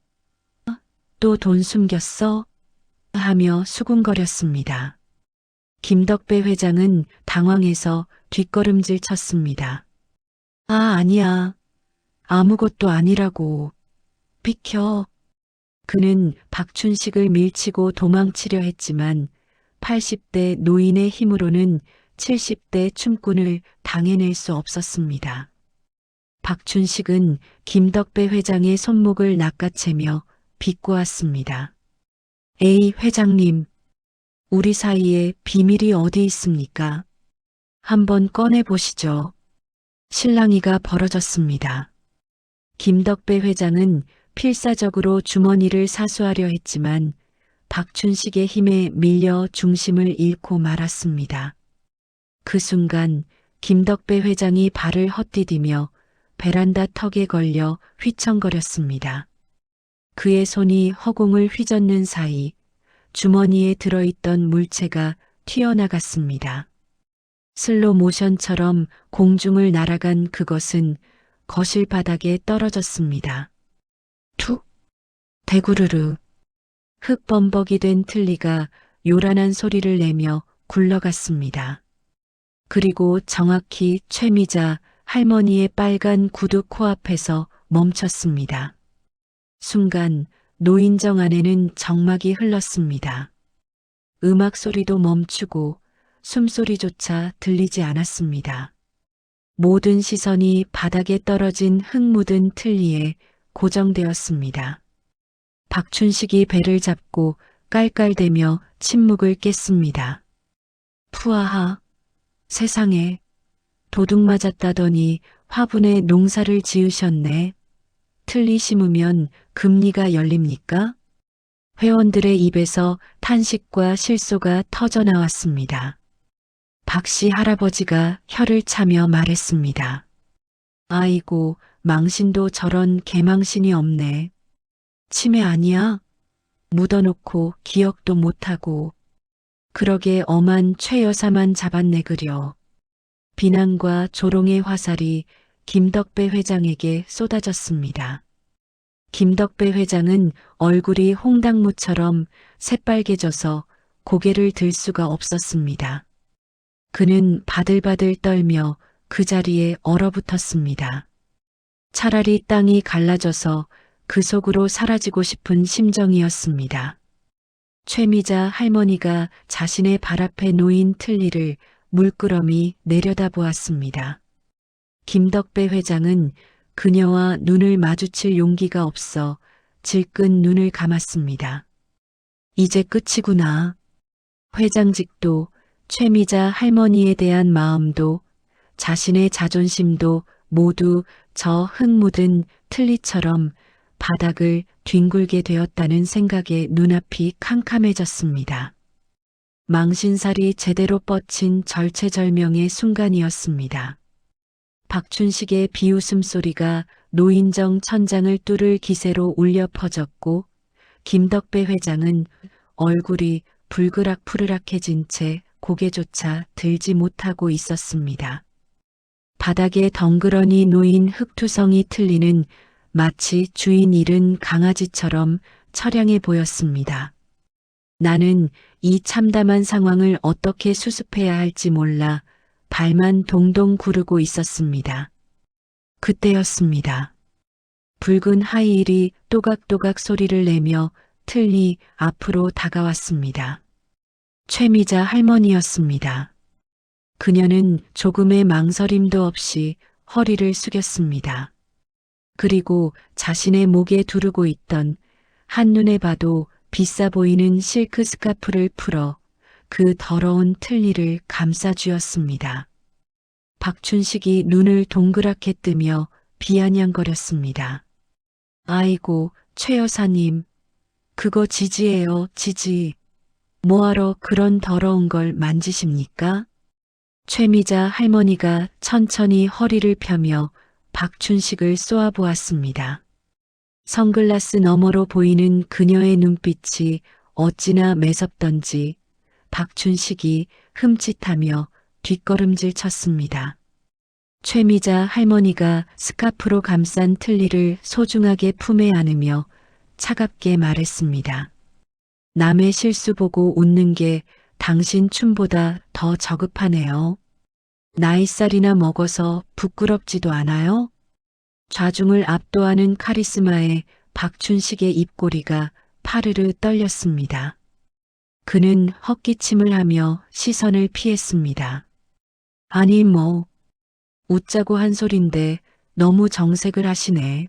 또 돈 숨겼어? 하며 수군거렸습니다. 김덕배 회장은 당황해서 뒷걸음질 쳤습니다. 아니야. 아무것도 아니라고. 비켜. 그는 박춘식을 밀치고 도망치려 했지만 80대 노인의 힘으로는 70대 춤꾼을 당해낼 수 없었습니다. 박춘식은 김덕배 회장의 손목을 낚아채며 비꼬았습니다. 에이 회장님, 우리 사이에 비밀이 어디 있습니까? 한번 꺼내보시죠. 실랑이가 벌어졌습니다. 김덕배 회장은 필사적으로 주머니를 사수하려 했지만 박춘식의 힘에 밀려 중심을 잃고 말았습니다. 그 순간 김덕배 회장이 발을 헛디디며 베란다 턱에 걸려 휘청거렸습니다. 그의 손이 허공을 휘젓는 사이 주머니에 들어있던 물체가 튀어나갔습니다. 슬로 모션처럼 공중을 날아간 그것은 거실 바닥에 떨어졌습니다. 툭! 대구르르! 흙범벅이 된 틀니가 요란한 소리를 내며 굴러갔습니다. 그리고 정확히 최미자 할머니의 빨간 구두 코앞에서 멈췄습니다. 순간 노인정 안에는 정막이 흘렀습니다. 음악 소리도 멈추고 숨소리조차 들리지 않았습니다. 모든 시선이 바닥에 떨어진 흙 묻은 틀니에 고정되었습니다. 박춘식이 배를 잡고 깔깔대며 침묵을 깼습니다. 푸아하, 세상에, 도둑 맞았다더니 화분에 농사를 지으셨네. 틀니 심으면 금리가 열립니까? 회원들의 입에서 탄식과 실소가 터져나왔습니다. 박씨 할아버지가 혀를 차며 말했습니다. 아이고, 망신도 저런 개망신이 없네. 치매 아니야? 묻어놓고 기억도 못하고. 그러게 엄한 최 여사만 잡았네 그려. 비난과 조롱의 화살이 김덕배 회장에게 쏟아졌습니다. 김덕배 회장은 얼굴이 홍당무처럼 새빨개져서 고개를 들 수가 없었습니다. 그는 바들바들 떨며 그 자리에 얼어붙었습니다. 차라리 땅이 갈라져서 그 속으로 사라지고 싶은 심정이었습니다. 최미자 할머니가 자신의 발 앞에 놓인 틀니를 물끄러미 내려다보았습니다. 김덕배 회장은 그녀와 눈을 마주칠 용기가 없어 질끈 눈을 감았습니다. 이제 끝이구나. 회장직도 최미자 할머니에 대한 마음도 자신의 자존심도 모두 저 흙 묻은 틀니처럼 바닥을 뒹굴게 되었다는 생각에 눈앞이 캄캄해졌습니다. 망신살이 제대로 뻗친 절체절명의 순간이었습니다. 박춘식의 비웃음 소리가 노인정 천장을 뚫을 기세로 울려 퍼졌고 김덕배 회장은 얼굴이 불그락푸르락해진 채 고개조차 들지 못하고 있었습니다. 바닥에 덩그러니 놓인 흙투성이 틀니는 마치 주인 잃은 강아지처럼 처량해 보였습니다. 나는 이 참담한 상황을 어떻게 수습해야 할지 몰라 발만 동동 구르고 있었습니다. 그때였습니다. 붉은 하이힐이 또각또각 소리를 내며 틀니 앞으로 다가왔습니다. 최미자 할머니였습니다. 그녀는 조금의 망설임도 없이 허리를 숙였습니다. 그리고 자신의 목에 두르고 있던 한눈에 봐도 비싸 보이는 실크 스카프를 풀어 그 더러운 틀니를 감싸쥐었습니다. 박춘식이 눈을 동그랗게 뜨며 비아냥거렸습니다. 아이고, 최 여사님, 그거 지지예요, 지지. 뭐하러 그런 더러운 걸 만지십니까? 최미자 할머니가 천천히 허리를 펴며 박춘식을 쏘아보았습니다. 선글라스 너머로 보이는 그녀의 눈빛이 어찌나 매섭던지 박춘식이 흠칫하며 뒷걸음질 쳤습니다. 최미자 할머니가 스카프로 감싼 틀니를 소중하게 품에 안으며 차갑게 말했습니다. 남의 실수 보고 웃는 게 당신 춤보다 더 저급하네요. 나이살이나 먹어서 부끄럽지도 않아요? 좌중을 압도하는 카리스마에 박춘식의 입꼬리가 파르르 떨렸습니다. 그는 헛기침을 하며 시선을 피했습니다. 아니 뭐, 웃자고 한 소린데 너무 정색을 하시네.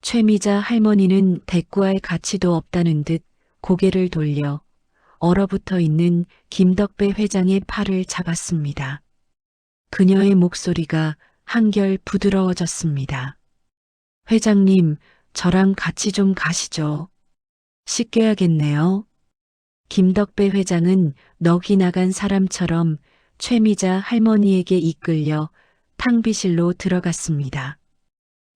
최미자 할머니는 대꾸할 가치도 없다는 듯 고개를 돌려 얼어붙어 있는 김덕배 회장의 팔을 잡았습니다. 그녀의 목소리가 한결 부드러워졌습니다. 회장님, 저랑 같이 좀 가시죠. 씻겨야겠네요. 김덕배 회장은 넋이 나간 사람처럼 최미자 할머니에게 이끌려 탕비실로 들어갔습니다.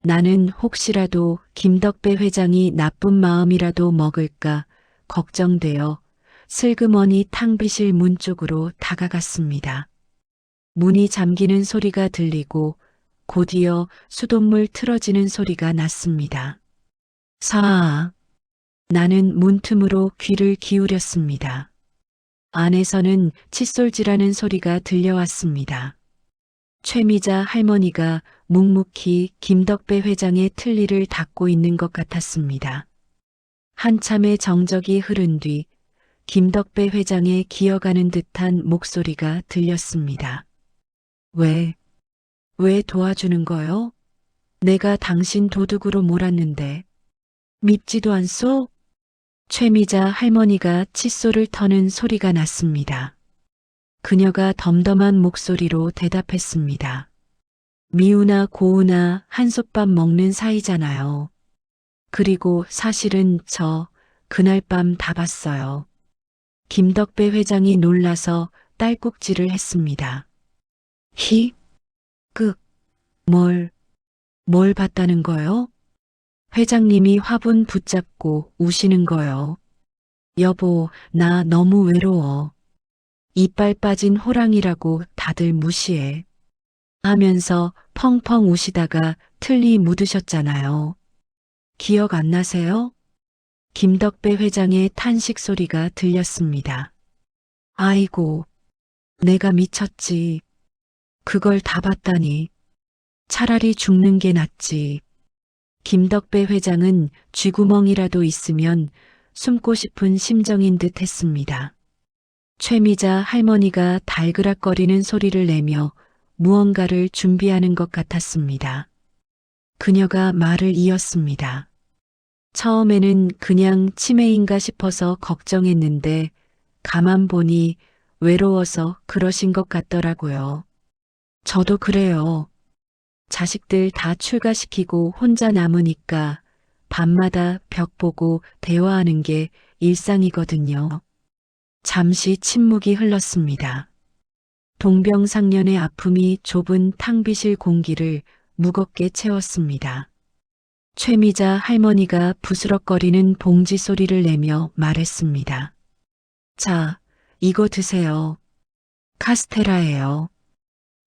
나는 혹시라도 김덕배 회장이 나쁜 마음이라도 먹을까 걱정되어 슬그머니 탕비실 문 쪽으로 다가갔습니다. 문이 잠기는 소리가 들리고 곧이어 수돗물 틀어지는 소리가 났습니다. 사아. 나는 문틈으로 귀를 기울였습니다. 안에서는 칫솔질하는 소리가 들려왔습니다. 최미자 할머니가 묵묵히 김덕배 회장의 틀니를 닦고 있는 것 같았습니다. 한참의 정적이 흐른 뒤 김덕배 회장의 기어가는 듯한 목소리가 들렸습니다. 왜 도와주는 거요? 내가 당신 도둑으로 몰았는데 밉지도 않소? 최미자 할머니가 칫솔을 터는 소리가 났습니다. 그녀가 덤덤한 목소리로 대답했습니다. 미우나 고우나 한솥밥 먹는 사이잖아요. 그리고 사실은 저 그날 밤 다 봤어요. 김덕배 회장이 놀라서 딸꾹질을 했습니다. 뭘 봤다는 거요? 회장님이 화분 붙잡고 우시는 거요. 여보, 나 너무 외로워. 이빨 빠진 호랑이라고 다들 무시해. 하면서 펑펑 우시다가 틀니 묻으셨잖아요. 기억 안 나세요? 김덕배 회장의 탄식 소리가 들렸습니다. 아이고, 내가 미쳤지. 그걸 다 봤다니. 차라리 죽는 게 낫지. 김덕배 회장은 쥐구멍이라도 있으면 숨고 싶은 심정인 듯 했습니다. 최미자 할머니가 달그락거리는 소리를 내며 무언가를 준비하는 것 같았습니다. 그녀가 말을 이었습니다. 처음에는 그냥 치매인가 싶어서 걱정했는데 가만 보니 외로워서 그러신 것 같더라고요. 저도 그래요. 자식들 다 출가시키고 혼자 남으니까 밤마다 벽 보고 대화하는 게 일상이거든요. 잠시 침묵이 흘렀습니다. 동병상련의 아픔이 좁은 탕비실 공기를 무겁게 채웠습니다. 최미자 할머니가 부스럭거리는 봉지 소리를 내며 말했습니다. 자, 이거 드세요. 카스테라예요.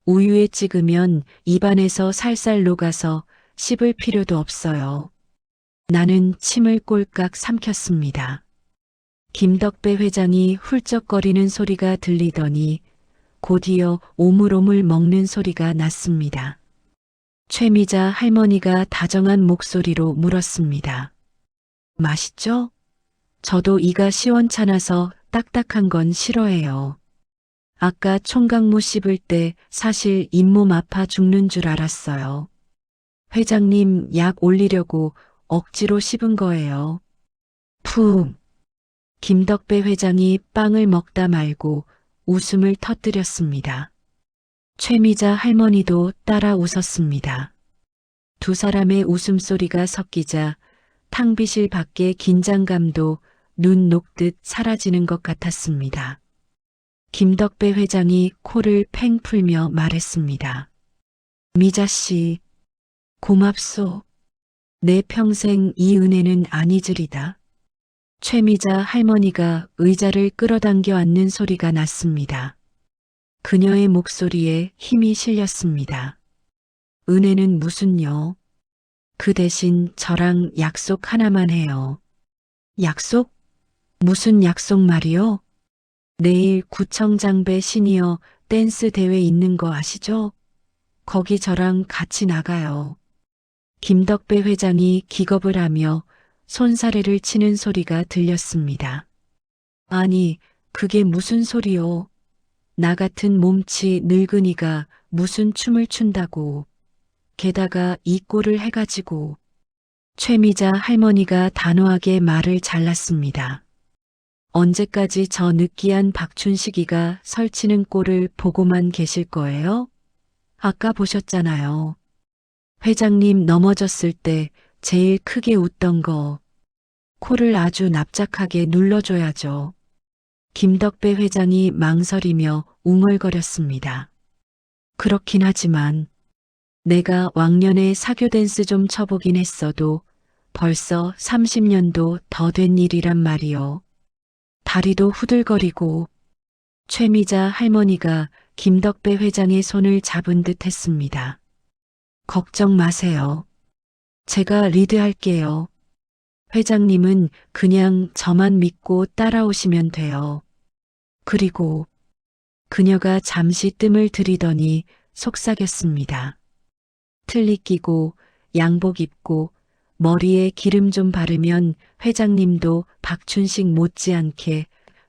우유에 찍으면 입안에서 살살 녹아서 씹을 필요도 없어요. 나는 침을 꼴깍 삼켰습니다. 김덕배 회장이 훌쩍거리는 소리가 들리더니 곧이어 오물오물 먹는 소리가 났습니다. 최미자 할머니가 다정한 목소리로 물었습니다. 맛있죠? 저도 이가 시원찮아서 딱딱한 건 싫어해요. 아까 총각무 씹을 때 사실 잇몸 아파 죽는 줄 알았어요. 회장님 약 올리려고 억지로 씹은 거예요. 푹. 김덕배 회장이 빵을 먹다 말고 웃음을 터뜨렸습니다. 최미자 할머니도 따라 웃었습니다. 두 사람의 웃음소리가 섞이자 탕비실 밖의 긴장감도 눈 녹듯 사라지는 것 같았습니다. 김덕배 회장이 코를 팽 풀며 말했습니다. 미자 씨, 고맙소. 내 평생 이 은혜는 안 잊으리다. 최미자 할머니가 의자를 끌어당겨 앉는 소리가 났습니다. 그녀의 목소리에 힘이 실렸습니다. 은혜는 무슨요? 그 대신 저랑 약속 하나만 해요. 약속? 무슨 약속 말이요? 내일 구청장배 시니어 댄스 대회 있는 거 아시죠? 거기 저랑 같이 나가요. 김덕배 회장이 기겁을 하며 손사래를 치는 소리가 들렸습니다. 아니, 그게 무슨 소리요? 나 같은 몸치 늙은이가 무슨 춤을 춘다고. 게다가 이 꼴을 해가지고. 최미자 할머니가 단호하게 말을 잘랐습니다. 언제까지 저 느끼한 박춘식이가 설치는 꼴을 보고만 계실 거예요? 아까 보셨잖아요. 회장님 넘어졌을 때 제일 크게 웃던 거. 코를 아주 납작하게 눌러줘야죠. 김덕배 회장이 망설이며 웅얼거렸습니다. 그렇긴 하지만 내가 왕년에 사교 댄스 좀 쳐보긴 했어도 벌써 30년도 더 된 일이란 말이요. 다리도 후들거리고. 최미자 할머니가 김덕배 회장의 손을 잡은 듯 했습니다. 걱정 마세요. 제가 리드할게요. 회장님은 그냥 저만 믿고 따라오시면 돼요. 그리고 그녀가 잠시 뜸을 들이더니 속삭였습니다. 틀니 끼고 양복 입고 머리에 기름 좀 바르면 회장님도 박춘식 못지않게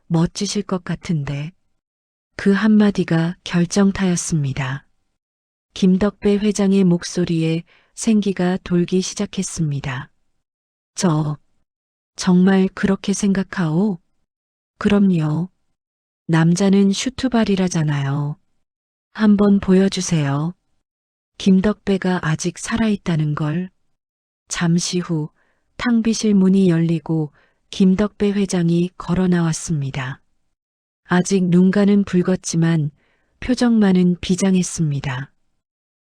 멋지실 것 같은데. 그 한마디가 결정타였습니다. 김덕배 회장의 목소리에 생기가 돌기 시작했습니다. 정말 그렇게 생각하오? 그럼요. 남자는 슈트발이라잖아요. 한번 보여주세요. 김덕배가 아직 살아있다는 걸. 잠시 후 탕비실 문이 열리고 김덕배 회장이 걸어 나왔습니다. 아직 눈가는 붉었지만 표정만은 비장했습니다.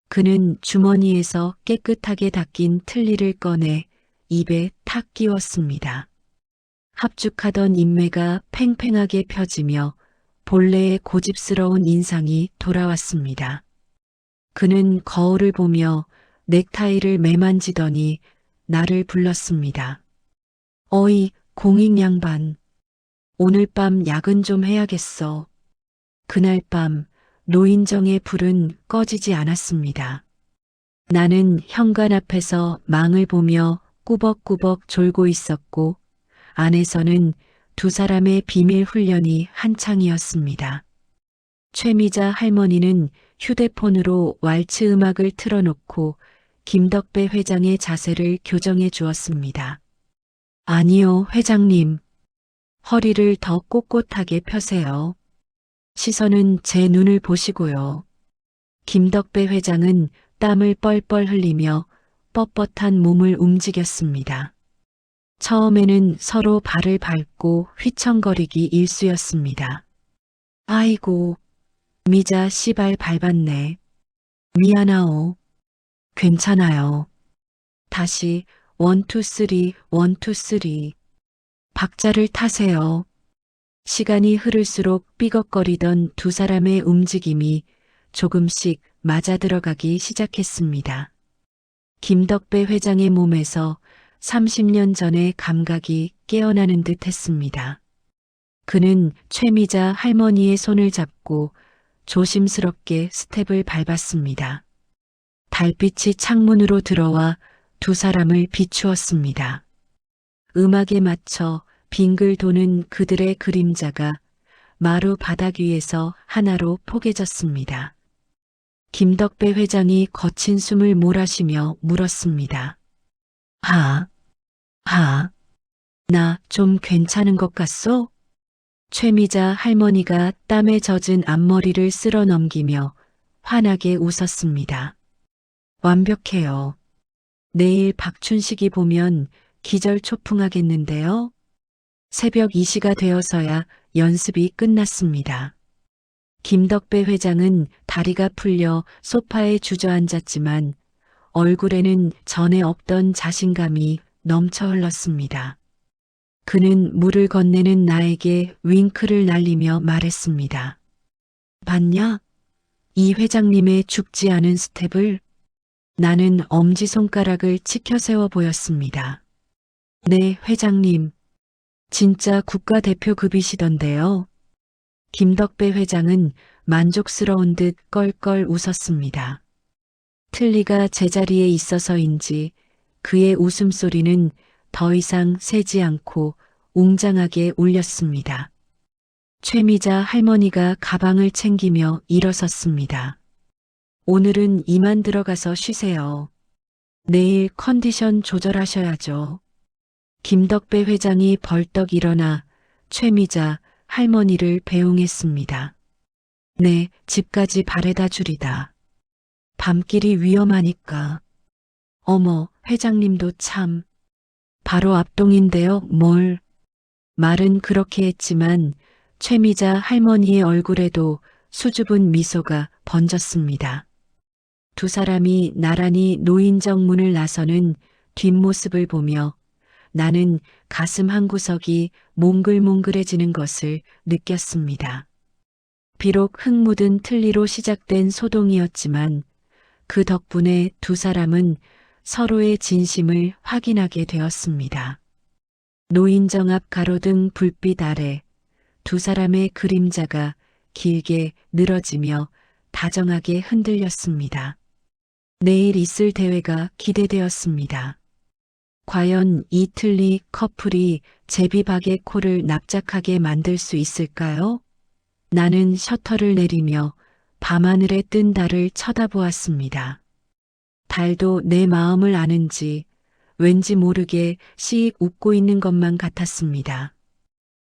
그는 주머니에서 깨끗하게 닦인 틀니를 꺼내 입에 탁 끼웠습니다. 합죽하던 인매가 팽팽하게 펴지며 본래의 고집스러운 인상이 돌아왔습니다. 그는 거울을 보며 넥타이를 매만지더니 나를 불렀습니다. 어이, 공익 양반. 오늘 밤 야근 좀 해야겠어. 그날 밤 노인정의 불은 꺼지지 않았습니다. 나는 현관 앞에서 망을 보며 꾸벅꾸벅 졸고 있었고 안에서는 두 사람의 비밀 훈련이 한창이었습니다. 최미자 할머니는 휴대폰으로 왈츠 음악을 틀어놓고 김덕배 회장의 자세를 교정해 주었습니다. 아니요, 회장님. 허리를 더 꼿꼿하게 펴세요. 시선은 제 눈을 보시고요. 김덕배 회장은 땀을 뻘뻘 흘리며 뻣뻣한 몸을 움직였습니다. 처음에는 서로 발을 밟고 휘청거리기 일쑤였습니다. 아이고, 미자 씨발 밟았네. 미안하오. 괜찮아요. 다시 원투 쓰리 원투 쓰리. 박자를 타세요. 시간이 흐를수록 삐걱거리던 두 사람의 움직임이 조금씩 맞아들어가기 시작했습니다. 김덕배 회장의 몸에서 30년 전의 감각이 깨어나는 듯 했습니다. 그는 최미자 할머니의 손을 잡고 조심스럽게 스텝을 밟았습니다. 달빛이 창문으로 들어와 두 사람을 비추었습니다. 음악에 맞춰 빙글 도는 그들의 그림자가 마루 바닥 위에서 하나로 포개졌습니다. 김덕배 회장이 거친 숨을 몰아쉬며 물었습니다. 하, 나 좀 괜찮은 것 같소? 최미자 할머니가 땀에 젖은 앞머리를 쓸어 넘기며 환하게 웃었습니다. 완벽해요. 내일 박춘식이 보면 기절초풍하겠는데요. 새벽 2시가 되어서야 연습이 끝났습니다. 김덕배 회장은 다리가 풀려 소파에 주저앉았지만 얼굴에는 전에 없던 자신감이 넘쳐 흘렀습니다. 그는 물을 건네는 나에게 윙크를 날리며 말했습니다. 봤냐? 이 회장님의 죽지 않은 스텝을. 나는 엄지손가락을 치켜 세워 보였습니다. 네, 회장님. 진짜 국가대표급이시던데요. 김덕배 회장은 만족스러운 듯 껄껄 웃었습니다. 틀니가 제자리에 있어서인지 그의 웃음소리는 더 이상 새지 않고 웅장하게 울렸습니다. 최미자 할머니가 가방을 챙기며 일어섰습니다. 오늘은 이만 들어가서 쉬세요. 내일 컨디션 조절하셔야죠. 김덕배 회장이 벌떡 일어나 최미자 할머니를 배웅했습니다. 네, 집까지 바래다 주리다. 밤길이 위험하니까. 어머, 회장님도 참. 바로 앞동인데요, 뭘. 말은 그렇게 했지만 최미자 할머니의 얼굴에도 수줍은 미소가 번졌습니다. 두 사람이 나란히 노인정 문을 나서는 뒷모습을 보며 나는 가슴 한구석이 몽글몽글해지는 것을 느꼈습니다. 비록 흙 묻은 틀니로 시작된 소동이었지만 그 덕분에 두 사람은 서로의 진심을 확인하게 되었습니다. 노인정 앞 가로등 불빛 아래 두 사람의 그림자가 길게 늘어지며 다정하게 흔들렸습니다. 내일 있을 대회가 기대되었습니다. 과연 이 틀니 커플이 제비박의 코를 납작하게 만들 수 있을까요? 나는 셔터를 내리며 밤하늘에 뜬 달을 쳐다보았습니다. 달도 내 마음을 아는지 왠지 모르게 씩 웃고 있는 것만 같았습니다.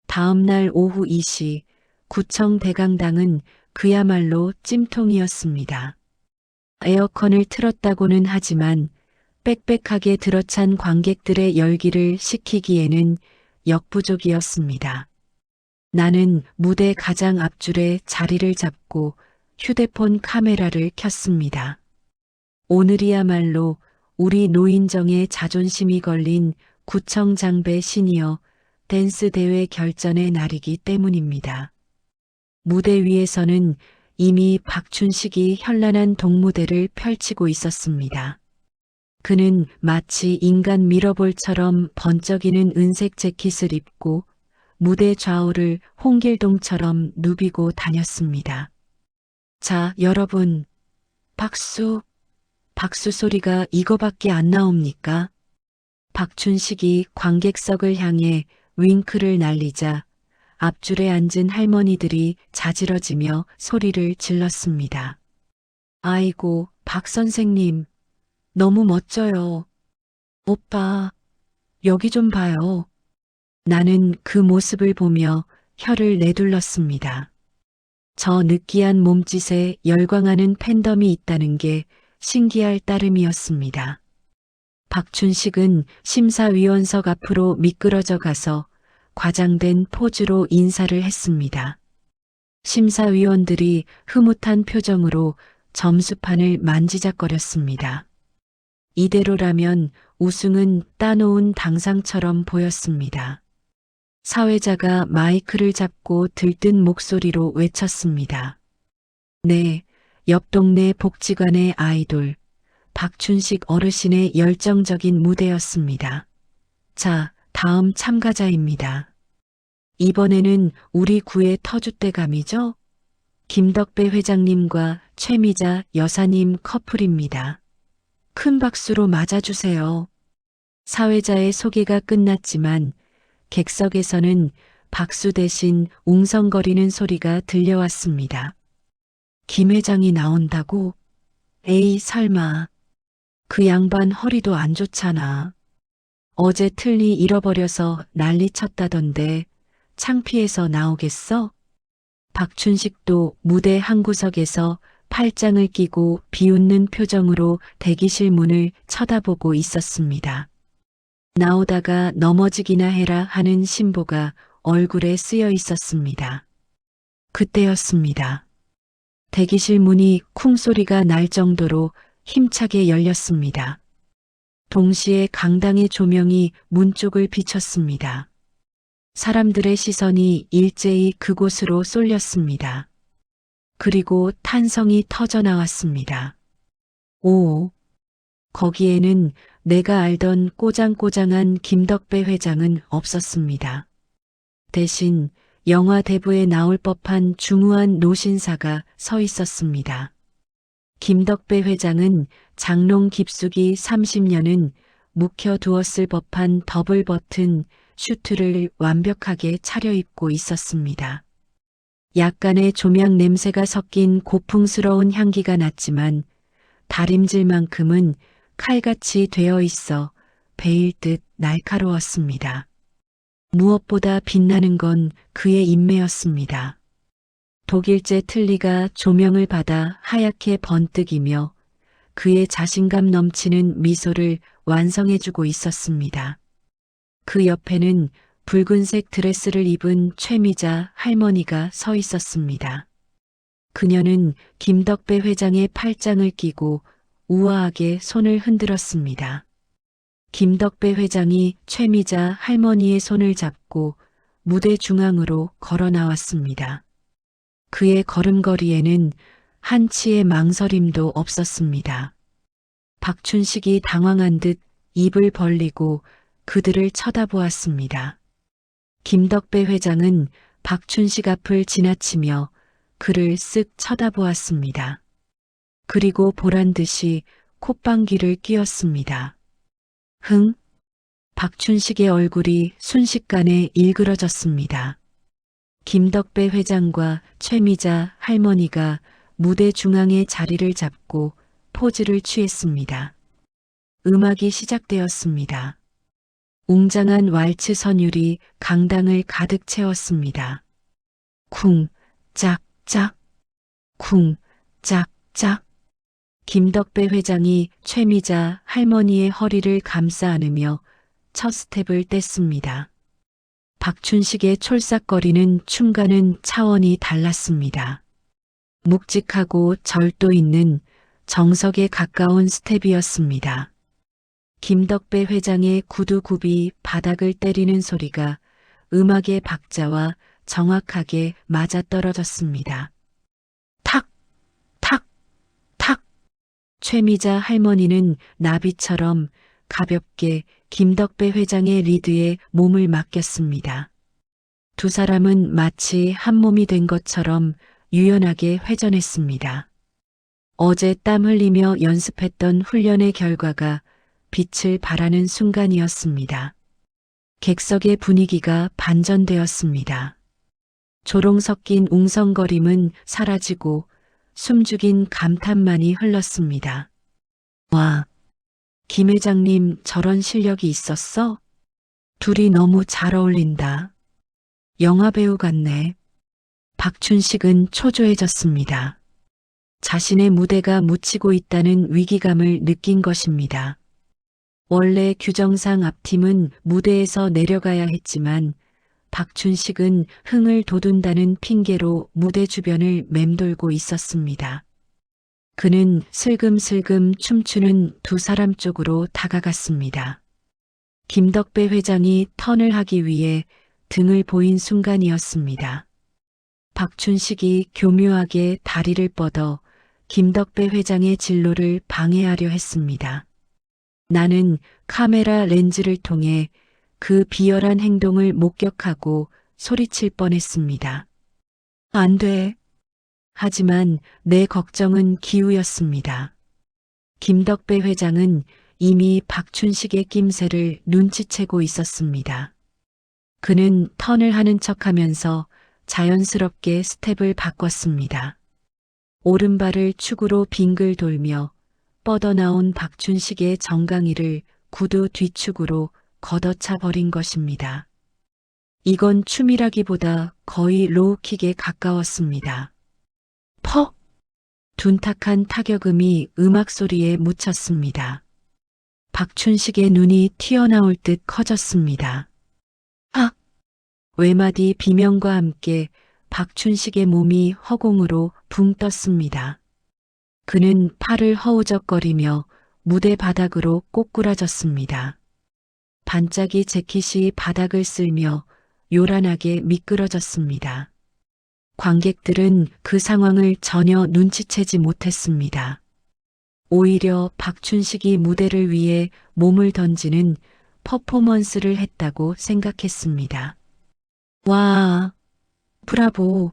다음 날 오후 2시 구청 대강당은 그야말로 찜통이었습니다. 에어컨을 틀었다고는 하지만 빽빽하게 들어찬 관객들의 열기를 식히기에는 역부족이었습니다. 나는 무대 가장 앞줄에 자리를 잡고 휴대폰 카메라를 켰습니다. 오늘이야말로 우리 노인정의 자존심이 걸린 구청장배 시니어 댄스 대회 결전의 날이기 때문입니다. 무대 위에서는 이미 박춘식이 현란한 동무대를 펼치고 있었습니다. 그는 마치 인간 미러볼처럼 번쩍이는 은색 재킷을 입고 무대 좌우를 홍길동처럼 누비고 다녔습니다. 자, 여러분, 박수, 박수 소리가 이거밖에 안 나옵니까? 박춘식이 관객석을 향해 윙크를 날리자 앞줄에 앉은 할머니들이 자지러지며 소리를 질렀습니다. 아이고, 박 선생님, 너무 멋져요. 오빠, 여기 좀 봐요. 나는 그 모습을 보며 혀를 내둘렀습니다. 저 느끼한 몸짓에 열광하는 팬덤이 있다는 게 신기할 따름이었습니다. 박춘식은 심사위원석 앞으로 미끄러져 가서 과장된 포즈로 인사를 했습니다. 심사위원들이 흐뭇한 표정으로 점수판을 만지작거렸습니다. 이대로라면 우승은 따놓은 당상처럼 보였습니다. 사회자가 마이크를 잡고 들뜬 목소리로 외쳤습니다. 네, 옆 동네 복지관의 아이돌, 박춘식 어르신의 열정적인 무대였습니다. 자, 다음 참가자입니다. 이번에는 우리 구의 터줏대감이죠? 김덕배 회장님과 최미자 여사님 커플입니다. 큰 박수로 맞아주세요. 사회자의 소개가 끝났지만 객석에서는 박수 대신 웅성거리는 소리가 들려왔습니다. 김 회장이 나온다고? 에이, 설마. 그 양반 허리도 안 좋잖아. 어제 틀니 잃어버려서 난리 쳤다던데 창피해서 나오겠어? 박춘식도 무대 한 구석에서 팔짱을 끼고 비웃는 표정으로 대기실 문을 쳐다보고 있었습니다. 나오다가 넘어지기나 해라 하는 신보가 얼굴에 쓰여 있었습니다. 그때였습니다. 대기실 문이 쿵 소리가 날 정도로 힘차게 열렸습니다. 동시에 강당의 조명이 문 쪽을 비췄습니다. 사람들의 시선이 일제히 그곳으로 쏠렸습니다. 그리고 탄성이 터져 나왔습니다. 오, 거기에는 내가 알던 꼬장꼬장한 김덕배 회장은 없었습니다. 대신 영화 대부에 나올 법한 중후한 노신사가 서 있었습니다. 김덕배 회장은 장롱 깊숙이 30년은 묵혀두었을 법한 더블 버튼 슈트를 완벽하게 차려입고 있었습니다. 약간의 조명 냄새가 섞인 고풍스러운 향기가 났지만 다림질만큼은 칼같이 되어 있어 베일 듯 날카로웠습니다. 무엇보다 빛나는 건 그의 인매였습니다. 독일제 틀니가 조명을 받아 하얗게 번뜩이며 그의 자신감 넘치는 미소를 완성해주고 있었습니다. 그 옆에는 붉은색 드레스를 입은 최미자 할머니가 서 있었습니다. 그녀는 김덕배 회장의 팔짱을 끼고 우아하게 손을 흔들었습니다. 김덕배 회장이 최미자 할머니의 손을 잡고 무대 중앙으로 걸어 나왔습니다. 그의 걸음걸이에는 한치의 망설임도 없었습니다. 박춘식이 당황한 듯 입을 벌리고 그들을 쳐다보았습니다. 김덕배 회장은 박춘식 앞을 지나치며 그를 쓱 쳐다보았습니다. 그리고 보란듯이 콧방귀를 뀌었습니다. 흥? 박춘식의 얼굴이 순식간에 일그러졌습니다. 김덕배 회장과 최미자 할머니가 무대 중앙에 자리를 잡고 포즈를 취했습니다. 음악이 시작되었습니다. 웅장한 왈츠 선율이 강당을 가득 채웠습니다. 쿵, 짝, 짝, 쿵, 짝, 짝. 김덕배 회장이 최미자 할머니의 허리를 감싸 안으며 첫 스텝을 뗐습니다. 박춘식의 촐싹거리는 춤과는 차원이 달랐습니다. 묵직하고 절도 있는 정석에 가까운 스텝이었습니다. 김덕배 회장의 구두굽이 바닥을 때리는 소리가 음악의 박자와 정확하게 맞아떨어졌습니다. 탁! 탁! 탁! 최미자 할머니는 나비처럼 가볍게 김덕배 회장의 리드에 몸을 맡겼습니다. 두 사람은 마치 한 몸이 된 것처럼 유연하게 회전했습니다. 어제 땀 흘리며 연습했던 훈련의 결과가 빛을 발하는 순간이었습니다. 객석의 분위기가 반전되었습니다. 조롱 섞인 웅성거림은 사라지고 숨죽인 감탄만이 흘렀습니다. 와, 김 회장님 저런 실력이 있었어? 둘이 너무 잘 어울린다. 영화배우 같네. 박춘식은 초조해졌습니다. 자신의 무대가 묻히고 있다는 위기감을 느낀 것입니다. 원래 규정상 앞팀은 무대에서 내려가야 했지만 박춘식은 흥을 돋운다는 핑계로 무대 주변을 맴돌고 있었습니다. 그는 슬금슬금 춤추는 두 사람 쪽으로 다가갔습니다. 김덕배 회장이 턴을 하기 위해 등을 보인 순간이었습니다. 박춘식이 교묘하게 다리를 뻗어 김덕배 회장의 진로를 방해하려 했습니다. 나는 카메라 렌즈를 통해 그 비열한 행동을 목격하고 소리칠 뻔했습니다. 안 돼. 하지만 내 걱정은 기우였습니다. 김덕배 회장은 이미 박춘식의 낌새를 눈치채고 있었습니다. 그는 턴을 하는 척하면서 자연스럽게 스텝을 바꿨습니다. 오른발을 축으로 빙글 돌며 뻗어나온 박춘식의 정강이를 구두 뒤축으로 걷어차 버린 것입니다. 이건 춤이라기보다 거의 로우킥에 가까웠습니다. 퍽! 둔탁한 타격음이 음악 소리에 묻혔습니다. 박춘식의 눈이 튀어나올 듯 커졌습니다. 아! 외마디 비명과 함께 박춘식의 몸이 허공으로 붕 떴습니다. 그는 팔을 허우적거리며 무대 바닥으로 꼬꾸라졌습니다. 반짝이 재킷이 바닥을 쓸며 요란하게 미끄러졌습니다. 관객들은 그 상황을 전혀 눈치채지 못했습니다. 오히려 박춘식이 무대를 위해 몸을 던지는 퍼포먼스를 했다고 생각했습니다. 와, 브라보.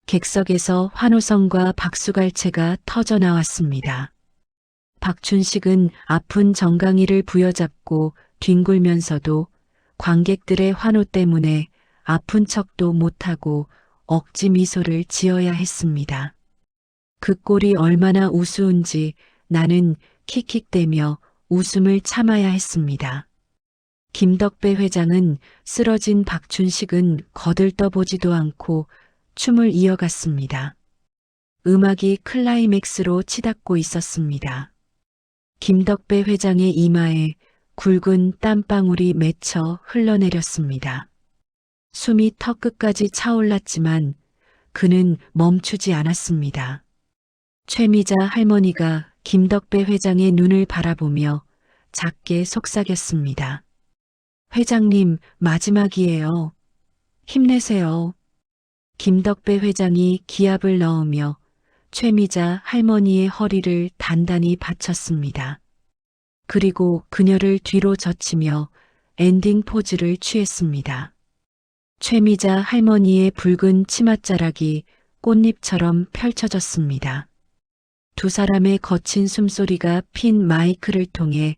객석에서 환호성과 박수갈채가 터져 나왔습니다. 박춘식은 아픈 정강이를 부여잡고 뒹굴면서도 관객들의 환호 때문에 아픈 척도 못하고 억지 미소를 지어야 했습니다. 그 꼴이 얼마나 우스운지 나는 킥킥대며 웃음을 참아야 했습니다. 김덕배 회장은 쓰러진 박춘식은 거들떠보지도 않고 춤을 이어갔습니다. 음악이 클라이맥스로 치닫고 있었습니다. 김덕배 회장의 이마에 굵은 땀방울이 맺혀 흘러내렸습니다. 숨이 턱끝까지 차올랐지만 그는 멈추지 않았습니다. 최미자 할머니가 김덕배 회장의 눈을 바라보며 작게 속삭였습니다. 회장님, 마지막이에요. 힘내세요. 김덕배 회장이 기합을 넣으며 최미자 할머니의 허리를 단단히 받쳤습니다. 그리고 그녀를 뒤로 젖히며 엔딩 포즈를 취했습니다. 최미자 할머니의 붉은 치맛자락이 꽃잎처럼 펼쳐졌습니다. 두 사람의 거친 숨소리가 핀 마이크를 통해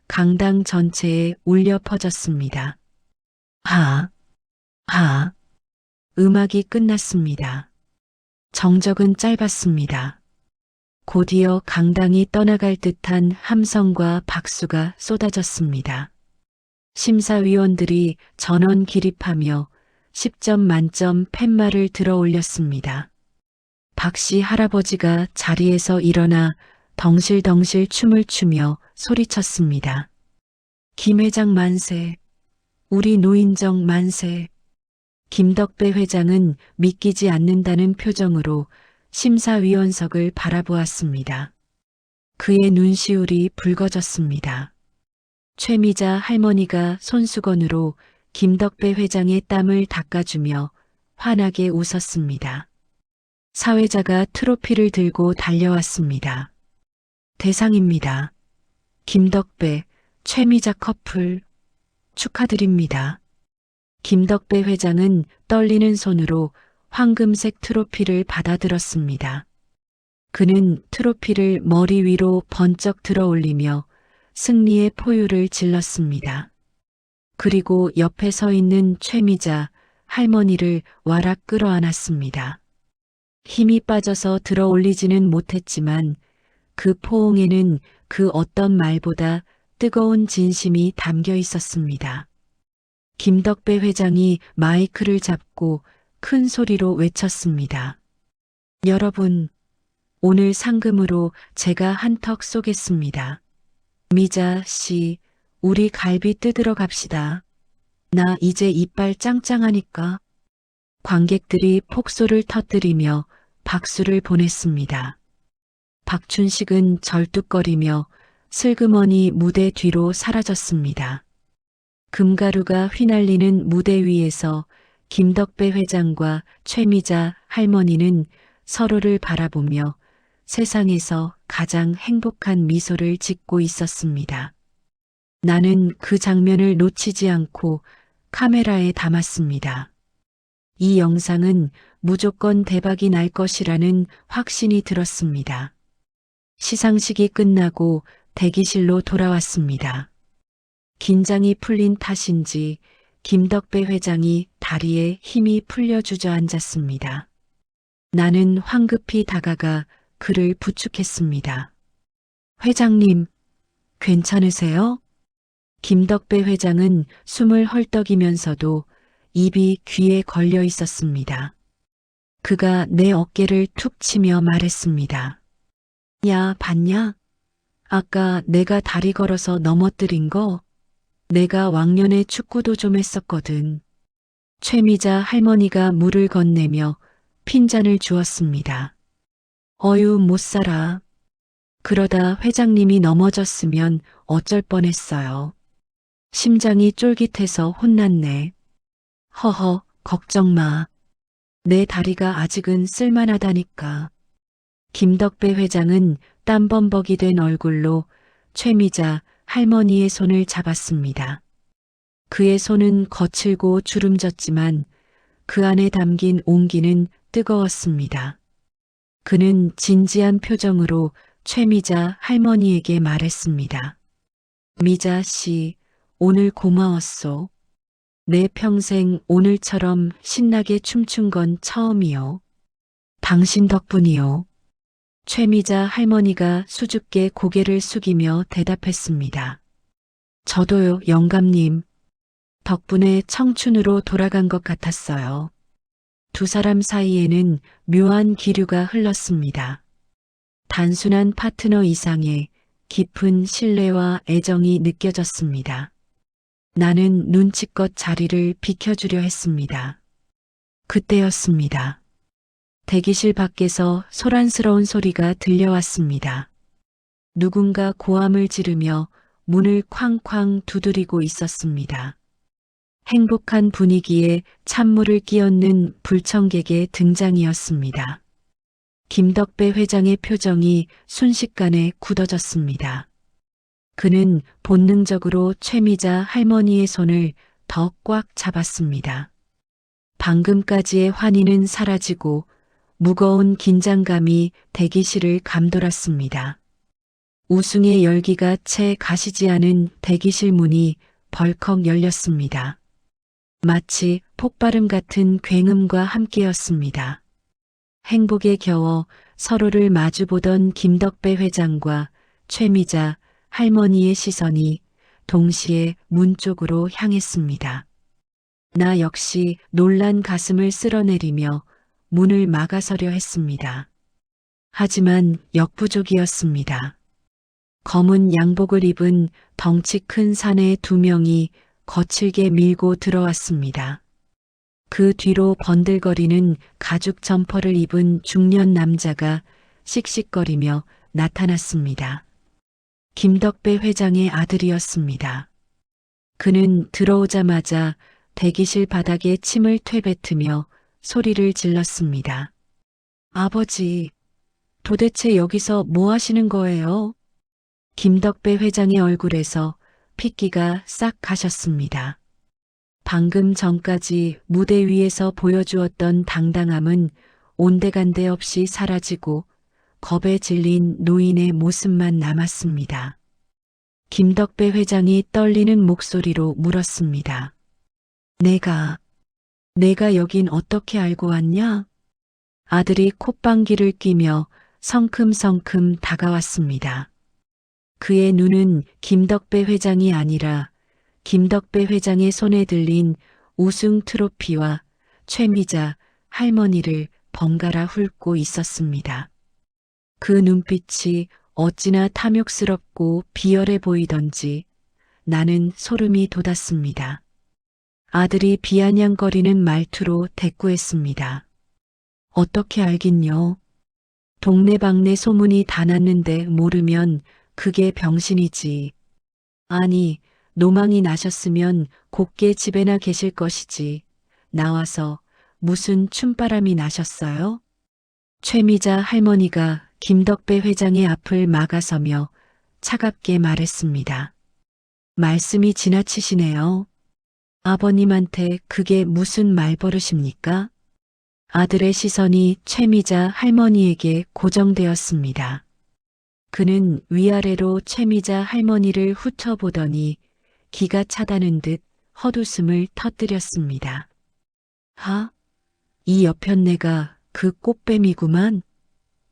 강당 전체에 울려 퍼졌습니다. 하, 하. 음악이 끝났습니다. 정적은 짧았습니다. 곧이어 강당이 떠나갈 듯한 함성과 박수가 쏟아졌습니다. 심사위원들이 전원 기립하며 10점 만점 팻말을 들어 올렸습니다. 박씨 할아버지가 자리에서 일어나 덩실덩실 춤을 추며 소리쳤습니다. 김 회장 만세, 우리 노인정 만세. 김덕배 회장은 믿기지 않는다는 표정으로 심사위원석을 바라보았습니다. 그의 눈시울이 붉어졌습니다. 최미자 할머니가 손수건으로 김덕배 회장의 땀을 닦아주며 환하게 웃었습니다. 사회자가 트로피를 들고 달려왔습니다. 대상입니다. 김덕배, 최미자 커플 축하드립니다. 김덕배 회장은 떨리는 손으로 황금색 트로피를 받아들었습니다. 그는 트로피를 머리 위로 번쩍 들어 올리며 승리의 포유를 질렀습니다. 그리고 옆에 서 있는 최미자 할머니를 와락 끌어안았습니다. 힘이 빠져서 들어 올리지는 못했지만 그 포옹에는 그 어떤 말보다 뜨거운 진심이 담겨 있었습니다. 김덕배 회장이 마이크를 잡고 큰 소리로 외쳤습니다. 여러분, 오늘 상금으로 제가 한턱 쏘겠습니다. 미자 씨, 우리 갈비 뜯으러 갑시다. 나 이제 이빨 짱짱하니까. 관객들이 폭소를 터뜨리며 박수를 보냈습니다. 박춘식은 절뚝거리며 슬그머니 무대 뒤로 사라졌습니다. 금가루가 휘날리는 무대 위에서 김덕배 회장과 최미자 할머니는 서로를 바라보며 세상에서 가장 행복한 미소를 짓고 있었습니다. 나는 그 장면을 놓치지 않고 카메라에 담았습니다. 이 영상은 무조건 대박이 날 것이라는 확신이 들었습니다. 시상식이 끝나고 대기실로 돌아왔습니다. 긴장이 풀린 탓인지 김덕배 회장이 다리에 힘이 풀려 주저앉았습니다. 나는 황급히 다가가 그를 부축했습니다. 회장님, 괜찮으세요? 김덕배 회장은 숨을 헐떡이면서도 입이 귀에 걸려 있었습니다. 그가 내 어깨를 툭 치며 말했습니다. 야, 봤냐? 아까 내가 다리 걸어서 넘어뜨린 거? 내가 왕년에 축구도 좀 했었거든. 최미자 할머니가 물을 건네며 핀잔을 주었습니다. 어유 못 살아. 그러다 회장님이 넘어졌으면 어쩔 뻔했어요. 심장이 쫄깃해서 혼났네. 허허, 걱정 마. 내 다리가 아직은 쓸만하다니까. 김덕배 회장은 땀범벅이 된 얼굴로 최미자 할머니의 손을 잡았습니다. 그의 손은 거칠고 주름졌지만 그 안에 담긴 온기는 뜨거웠습니다. 그는 진지한 표정으로 최미자 할머니에게 말했습니다. 미자 씨, 오늘 고마웠소. 내 평생 오늘처럼 신나게 춤춘 건 처음이요. 당신 덕분이요. 최미자 할머니가 수줍게 고개를 숙이며 대답했습니다. 저도요, 영감님. 덕분에 청춘으로 돌아간 것 같았어요. 두 사람 사이에는 묘한 기류가 흘렀습니다. 단순한 파트너 이상의 깊은 신뢰와 애정이 느껴졌습니다. 나는 눈치껏 자리를 비켜주려 했습니다. 그때였습니다. 대기실 밖에서 소란스러운 소리가 들려왔습니다. 누군가 고함을 지르며 문을 쾅쾅 두드리고 있었습니다. 행복한 분위기에 찬물을 끼얹는 불청객의 등장이었습니다. 김덕배 회장의 표정이 순식간에 굳어졌습니다. 그는 본능적으로 최미자 할머니의 손을 더 꽉 잡았습니다. 방금까지의 환희는 사라지고 무거운 긴장감이 대기실을 감돌았습니다. 우승의 열기가 채 가시지 않은 대기실 문이 벌컥 열렸습니다. 마치 폭발음 같은 굉음과 함께였습니다. 행복에 겨워 서로를 마주보던 김덕배 회장과 최미자 할머니의 시선이 동시에 문 쪽으로 향했습니다. 나 역시 놀란 가슴을 쓸어내리며 문을 막아서려 했습니다. 하지만 역부족이었습니다. 검은 양복을 입은 덩치 큰 사내 두 명이 거칠게 밀고 들어왔습니다. 그 뒤로 번들거리는 가죽 점퍼를 입은 중년 남자가 씩씩거리며 나타났습니다. 김덕배 회장의 아들이었습니다. 그는 들어오자마자 대기실 바닥에 침을 퇴뱉으며 소리를 질렀습니다. 아버지, 도대체 여기서 뭐 하시는 거예요? 김덕배 회장의 얼굴에서 핏기가 싹 가셨습니다. 방금 전까지 무대 위에서 보여주었던 당당함은 온데간데 없이 사라지고 겁에 질린 노인의 모습만 남았습니다. 김덕배 회장이 떨리는 목소리로 물었습니다. 내가 여긴 어떻게 알고 왔냐? 아들이 콧방귀를 뀌며 성큼성큼 다가왔습니다. 그의 눈은 김덕배 회장이 아니라 김덕배 회장의 손에 들린 우승 트로피와 최미자 할머니를 번갈아 훑고 있었습니다. 그 눈빛이 어찌나 탐욕스럽고 비열해 보이던지 나는 소름이 돋았습니다. 아들이 비아냥거리는 말투로 대꾸했습니다. 어떻게 알긴요? 동네방네 소문이 다 났는데 모르면 그게 병신이지. 아니, 노망이 나셨으면 곱게 집에나 계실 것이지. 나와서 무슨 춤바람이 나셨어요? 최미자 할머니가 김덕배 회장의 앞을 막아서며 차갑게 말했습니다. 말씀이 지나치시네요. 아버님한테 그게 무슨 말버릇입니까? 아들의 시선이 최미자 할머니에게 고정되었습니다. 그는 위아래로 최미자 할머니를 훑어보더니 기가 차다는 듯 헛웃음을 터뜨렸습니다. 이 여편네가 그 꽃뱀이구만.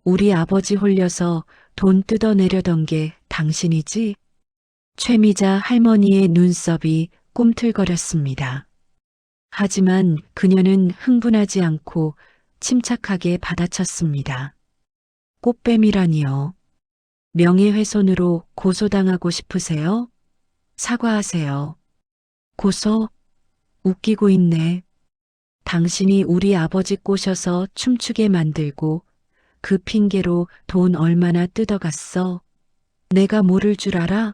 우리 아버지 홀려서 돈 뜯어내려던 게 당신이지? 최미자 할머니의 눈썹이 꿈틀거렸습니다. 하지만 그녀는 흥분하지 않고 침착하게 받아쳤습니다. 꽃뱀이라니요. 명예훼손으로 고소당하고 싶으세요? 사과하세요. 고소? 웃기고 있네. 당신이 우리 아버지 꼬셔서 춤추게 만들고 그 핑계로 돈 얼마나 뜯어갔어? 내가 모를 줄 알아?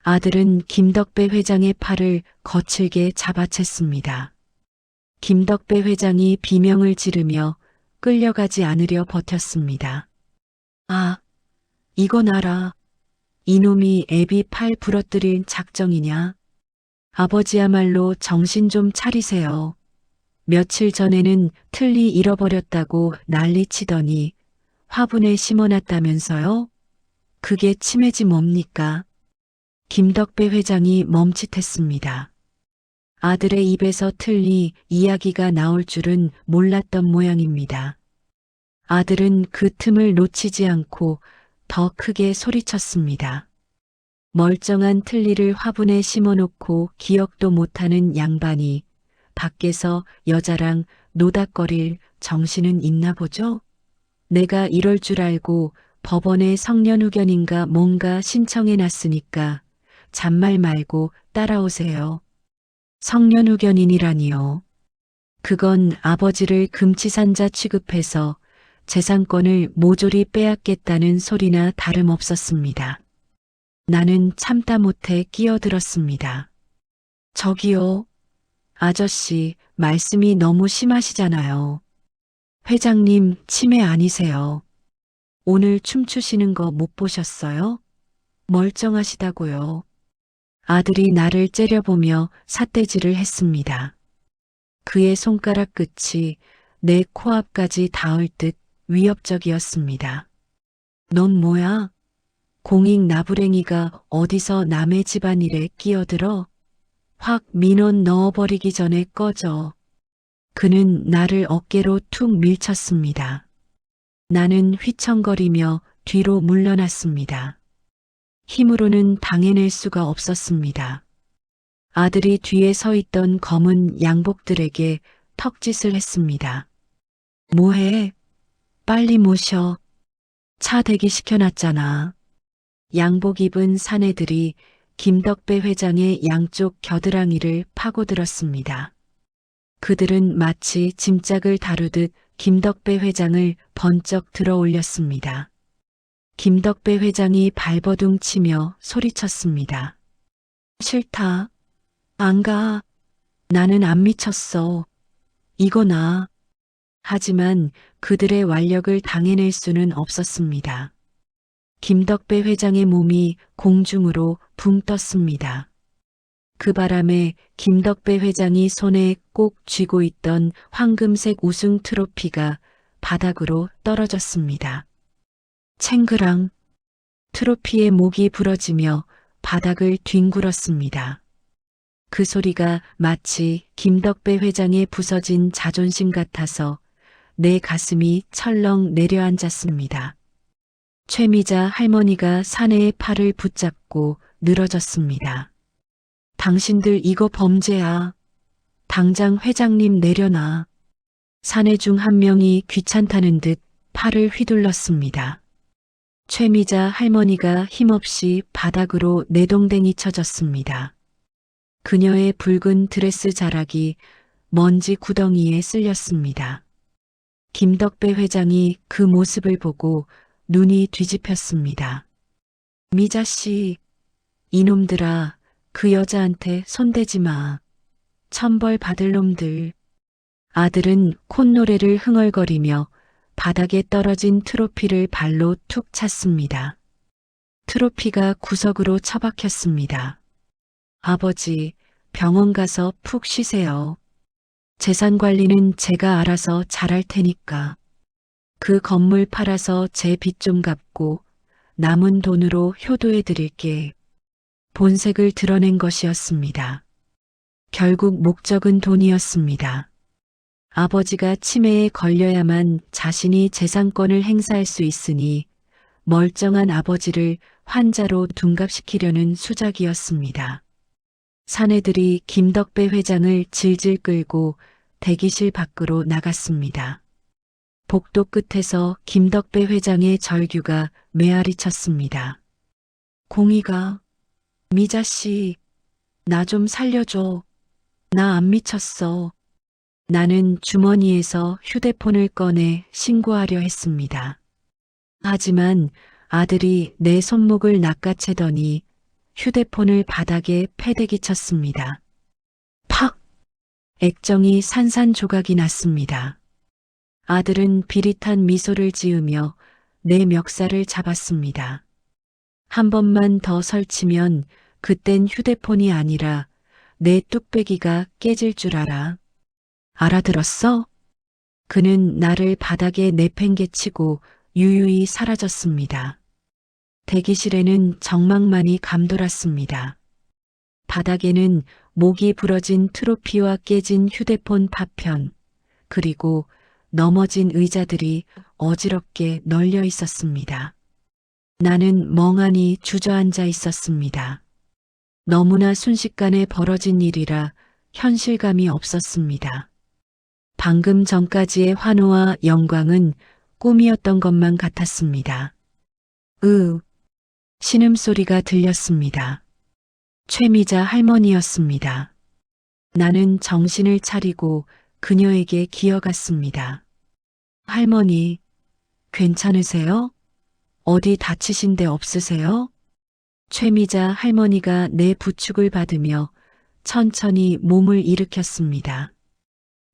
아들은 김덕배 회장의 팔을 거칠게 잡아챘습니다. 김덕배 회장이 비명을 지르며 끌려가지 않으려 버텼습니다. 이건 알아. 이놈이 애비 팔 부러뜨릴 작정이냐? 아버지야말로 정신 좀 차리세요. 며칠 전에는 틀니 잃어버렸다고 난리치더니 화분에 심어놨다면서요? 그게 치매지 뭡니까? 김덕배 회장이 멈칫했습니다. 아들의 입에서 틀니 이야기가 나올 줄은 몰랐던 모양입니다. 아들은 그 틈을 놓치지 않고 더 크게 소리쳤습니다. 멀쩡한 틀니를 화분에 심어놓고 기억도 못하는 양반이 밖에서 여자랑 노닥거릴 정신은 있나 보죠? 내가 이럴 줄 알고 법원에 성년후견인가 뭔가 신청해놨으니까 잔말 말고 따라오세요. 성년후견인이라니요. 그건 아버지를 금치산자 취급해서 재산권을 모조리 빼앗겠다는 소리나 다름없었습니다. 나는 참다 못해 끼어들었습니다. 저기요. 아저씨, 말씀이 너무 심하시잖아요. 회장님, 치매 아니세요. 오늘 춤추시는 거 못 보셨어요? 멀쩡하시다고요. 아들이 나를 째려보며 삿대질을 했습니다. 그의 손가락 끝이 내 코앞까지 닿을 듯 위협적이었습니다. 넌 뭐야? 공익 나부랭이가 어디서 남의 집안일에 끼어들어? 확 민원 넣어버리기 전에 꺼져. 그는 나를 어깨로 툭 밀쳤습니다. 나는 휘청거리며 뒤로 물러났습니다. 힘으로는 당해낼 수가 없었습니다. 아들이 뒤에 서 있던 검은 양복들에게 턱짓을 했습니다. 뭐해? 빨리 모셔. 차 대기시켜놨잖아. 양복 입은 사내들이 김덕배 회장의 양쪽 겨드랑이를 파고들었습니다. 그들은 마치 짐짝을 다루듯 김덕배 회장을 번쩍 들어 올렸습니다. 김덕배 회장이 발버둥 치며 소리쳤습니다. 싫다. 안 가. 나는 안 미쳤어. 이거 나. 하지만 그들의 완력을 당해낼 수는 없었습니다. 김덕배 회장의 몸이 공중으로 붕 떴습니다. 그 바람에 김덕배 회장이 손에 꼭 쥐고 있던 황금색 우승 트로피가 바닥으로 떨어졌습니다. 챙그랑 트로피의 목이 부러지며 바닥을 뒹굴었습니다. 그 소리가 마치 김덕배 회장의 부서진 자존심 같아서 내 가슴이 철렁 내려앉았습니다. 최미자 할머니가 사내의 팔을 붙잡고 늘어졌습니다. 당신들 이거 범죄야. 당장 회장님 내려놔. 사내 중 한 명이 귀찮다는 듯 팔을 휘둘렀습니다. 최미자 할머니가 힘없이 바닥으로 내동댕이 쳐졌습니다. 그녀의 붉은 드레스 자락이 먼지 구덩이에 쓸렸습니다. 김덕배 회장이 그 모습을 보고 눈이 뒤집혔습니다. 미자 씨, 이놈들아, 그 여자한테 손대지 마. 천벌 받을 놈들. 아들은 콧노래를 흥얼거리며 바닥에 떨어진 트로피를 발로 툭 찼습니다. 트로피가 구석으로 처박혔습니다. 아버지, 병원 가서 푹 쉬세요. 재산 관리는 제가 알아서 잘할 테니까. 그 건물 팔아서 제 빚 좀 갚고 남은 돈으로 효도해 드릴게. 본색을 드러낸 것이었습니다. 결국 목적은 돈이었습니다. 아버지가 치매에 걸려야만 자신이 재산권을 행사할 수 있으니 멀쩡한 아버지를 환자로 둔갑시키려는 수작이었습니다. 사내들이 김덕배 회장을 질질 끌고 대기실 밖으로 나갔습니다. 복도 끝에서 김덕배 회장의 절규가 메아리 쳤습니다. 공희가, 미자씨, 나 좀 살려줘. 나 안 미쳤어. 나는 주머니에서 휴대폰을 꺼내 신고하려 했습니다. 하지만 아들이 내 손목을 낚아채더니 휴대폰을 바닥에 패대기 쳤습니다. 팍! 액정이 산산조각이 났습니다. 아들은 비릿한 미소를 지으며 내 멱살을 잡았습니다. 한 번만 더 설치면 그땐 휴대폰이 아니라 내 뚝배기가 깨질 줄 알아. 알아들었어? 그는 나를 바닥에 내팽개치고 유유히 사라졌습니다. 대기실에는 정막만이 감돌았습니다. 바닥에는 목이 부러진 트로피와 깨진 휴대폰 파편, 그리고 넘어진 의자들이 어지럽게 널려 있었습니다. 나는 멍하니 주저앉아 있었습니다. 너무나 순식간에 벌어진 일이라 현실감이 없었습니다. 방금 전까지의 환호와 영광은 꿈이었던 것만 같았습니다. 신음소리가 들렸습니다. 최미자 할머니였습니다. 나는 정신을 차리고 그녀에게 기어갔습니다. 할머니, 괜찮으세요? 어디 다치신 데 없으세요? 최미자 할머니가 내 부축을 받으며 천천히 몸을 일으켰습니다.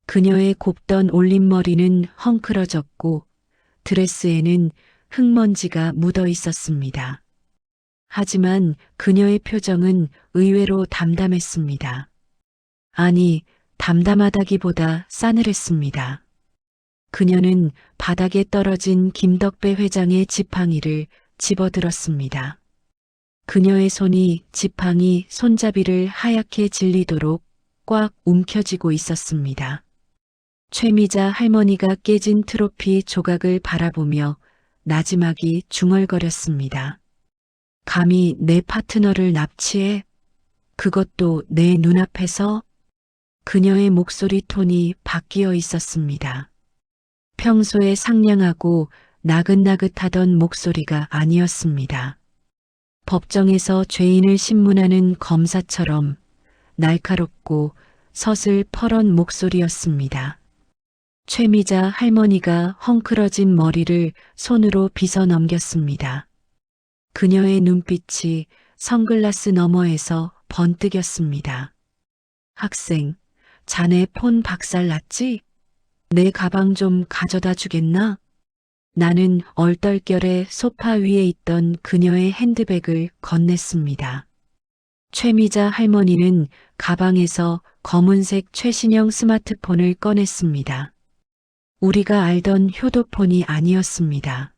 그녀의 곱던 올림머리는 헝클어졌고 드레스에는 흙먼지가 묻어 있었습니다. 하지만 그녀의 표정은 의외로 담담했습니다. 아니, 담담하다기보다 싸늘했습니다. 그녀는 바닥에 떨어진 김덕배 회장의 지팡이를 집어들었습니다. 그녀의 손이 지팡이 손잡이를 하얗게 질리도록 꽉 움켜쥐고 있었습니다. 최미자 할머니가 깨진 트로피 조각을 바라보며 나지막이 중얼거렸습니다. 감히 내 파트너를 납치해? 그것도 내 눈앞에서? 그녀의 목소리 톤이 바뀌어 있었습니다. 평소에 상냥하고 나긋나긋하던 목소리가 아니었습니다. 법정에서 죄인을 신문하는 검사처럼 날카롭고 서슬 퍼런 목소리였습니다. 최미자 할머니가 헝클어진 머리를 손으로 빗어 넘겼습니다. 그녀의 눈빛이 선글라스 너머에서 번뜩였습니다. 학생, 자네 폰 박살났지? 내 가방 좀 가져다 주겠나? 나는 얼떨결에 소파 위에 있던 그녀의 핸드백을 건넸습니다. 최미자 할머니는 가방에서 검은색 최신형 스마트폰을 꺼냈습니다. 우리가 알던 효도폰이 아니었습니다.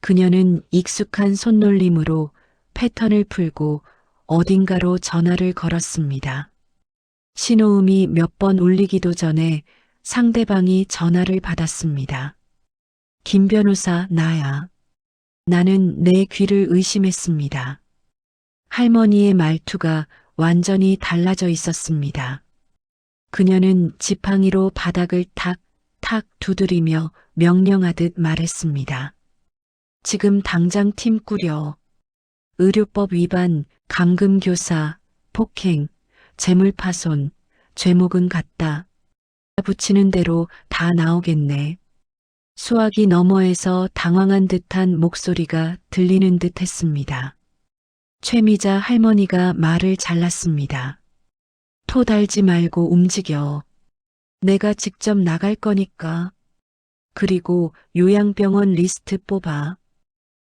그녀는 익숙한 손놀림으로 패턴을 풀고 어딘가로 전화를 걸었습니다. 신호음이 몇 번 울리기도 전에 상대방이 전화를 받았습니다. 김 변호사, 나야. 나는 내 귀를 의심했습니다. 할머니의 말투가 완전히 달라져 있었습니다. 그녀는 지팡이로 바닥을 탁탁 두드리며 명령하듯 말했습니다. 지금 당장 팀 꾸려. 의료법 위반, 감금교사, 폭행, 재물파손, 죄목은 같다. 붙이는 대로 다 나오겠네. 수화기 너머에서 당황한 듯한 목소리가 들리는 듯 했습니다. 최미자 할머니가 말을 잘랐습니다. 토 달지 말고 움직여. 내가 직접 나갈 거니까. 그리고 요양병원 리스트 뽑아.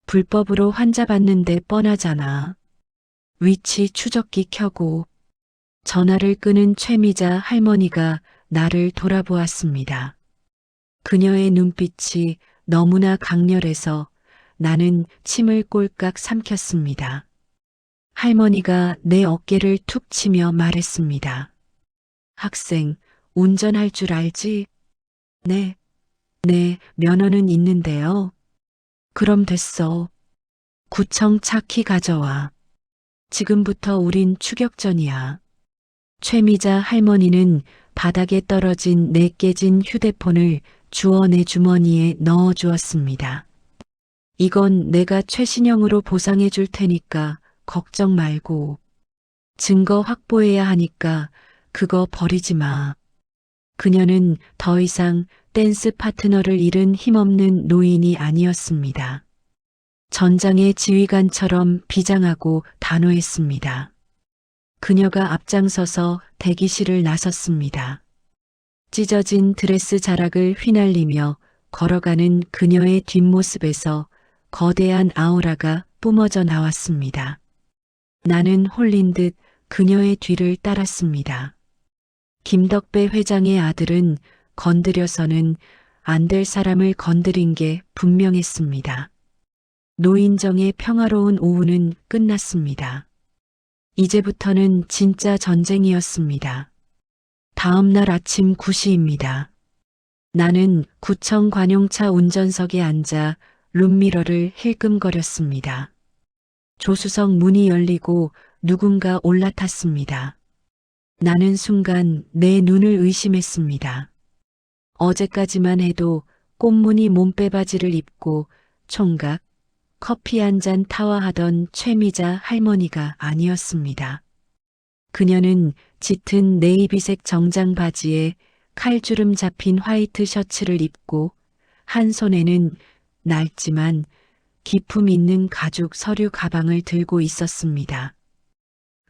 불법으로 환자 받는데 뻔하잖아. 위치 추적기 켜고. 전화를 끄는 최미자 할머니가 나를 돌아보았습니다. 그녀의 눈빛이 너무나 강렬해서 나는 침을 꼴깍 삼켰습니다. 할머니가 내 어깨를 툭 치며 말했습니다. 학생, 운전할 줄 알지? 네, 면허는 있는데요. 그럼 됐어. 구청 차키 가져와. 지금부터 우린 추격전이야. 최미자 할머니는 바닥에 떨어진 내 깨진 휴대폰을 주워 내 주머니에 넣어 주었습니다. 이건 내가 최신형으로 보상해 줄 테니까 걱정 말고. 증거 확보해야 하니까 그거 버리지 마. 그녀는 더 이상 댄스 파트너를 잃은 힘없는 노인이 아니었습니다. 전장의 지휘관처럼 비장하고 단호했습니다. 그녀가 앞장서서 대기실을 나섰습니다. 찢어진 드레스 자락을 휘날리며 걸어가는 그녀의 뒷모습에서 거대한 아우라가 뿜어져 나왔습니다. 나는 홀린 듯 그녀의 뒤를 따랐습니다. 김덕배 회장의 아들은 건드려서는 안 될 사람을 건드린 게 분명했습니다. 노인정의 평화로운 오후는 끝났습니다. 이제부터는 진짜 전쟁이었습니다. 다음 날 아침 9시입니다. 나는 구청 관용차 운전석에 앉아 룸미러를 힐끔거렸습니다. 조수석 문이 열리고 누군가 올라탔습니다. 나는 순간 내 눈을 의심했습니다. 어제까지만 해도 꽃무늬 몸빼바지를 입고 총각, 커피 한 잔 타와하던 최미자 할머니가 아니었습니다. 그녀는 짙은 네이비색 정장 바지에 칼주름 잡힌 화이트 셔츠를 입고 한 손에는 낡지만 기품 있는 가죽 서류 가방을 들고 있었습니다.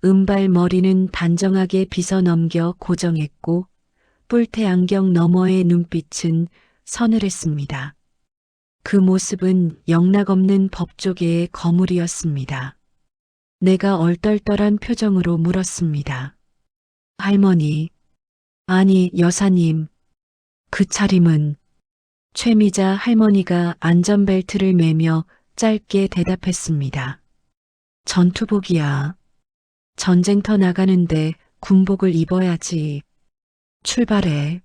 은발 머리는 단정하게 빗어 넘겨 고정했고 뿔테 안경 너머의 눈빛은 서늘했습니다. 그 모습은 영락없는 법조계의 거물이었습니다. 내가 얼떨떨한 표정으로 물었습니다. 할머니, 아니 여사님, 그 차림은? 최미자 할머니가 안전벨트를 매며 짧게 대답했습니다. 전투복이야. 전쟁터 나가는데 군복을 입어야지. 출발해.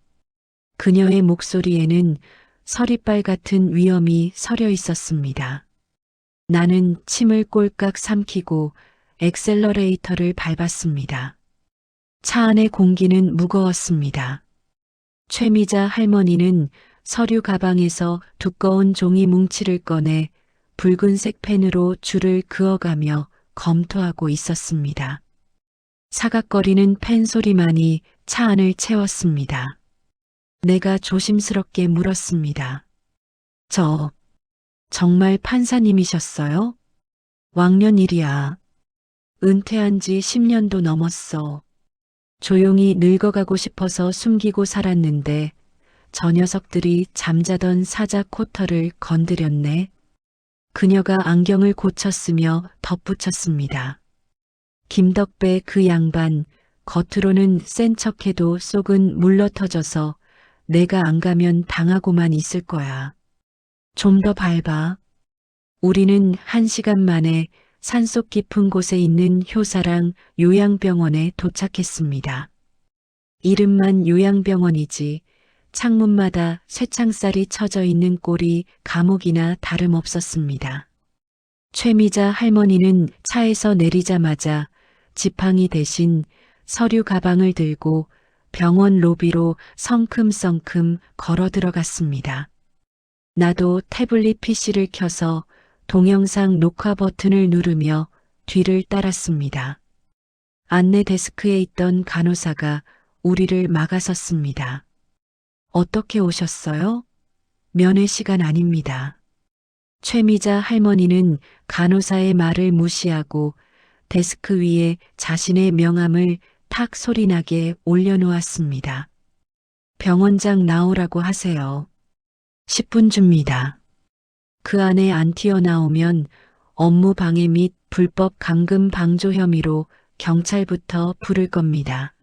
그녀의 목소리에는 서리빨 같은 위엄이 서려 있었습니다. 나는 침을 꼴깍 삼키고 엑셀러레이터를 밟았습니다. 차 안의 공기는 무거웠습니다. 최미자 할머니는 서류 가방에서 두꺼운 종이 뭉치를 꺼내 붉은색 펜으로 줄을 그어가며 검토하고 있었습니다. 사각거리는 펜 소리만이 차 안을 채웠습니다. 내가 조심스럽게 물었습니다. 정말 판사님이셨어요? 왕년 일이야. 은퇴한 지 10년도 넘었어. 조용히 늙어가고 싶어서 숨기고 살았는데 저 녀석들이 잠자던 사자 코터를 건드렸네. 그녀가 안경을 고쳤으며 덧붙였습니다. 김덕배 그 양반, 겉으로는 센 척해도 속은 물러터져서 내가 안 가면 당하고만 있을 거야. 좀 더 밟아. 우리는 1시간 만에 산속 깊은 곳에 있는 효사랑 요양병원에 도착했습니다. 이름만 요양병원이지 창문마다 쇠창살이 쳐져 있는 꼴이 감옥이나 다름없었습니다. 최미자 할머니는 차에서 내리자마자 지팡이 대신 서류 가방을 들고 병원 로비로 성큼성큼 걸어 들어갔습니다. 나도 태블릿 PC를 켜서 동영상 녹화 버튼을 누르며 뒤를 따랐습니다. 안내 데스크에 있던 간호사가 우리를 막아섰습니다. 어떻게 오셨어요? 면회 시간 아닙니다. 최미자 할머니는 간호사의 말을 무시하고 데스크 위에 자신의 명함을 탁 소리나게 올려놓았습니다. 병원장 나오라고 하세요. 10분 줍니다. 그 안에 안 튀어나오면 업무 방해 및 불법 감금 방조 혐의로 경찰부터 부를 겁니다.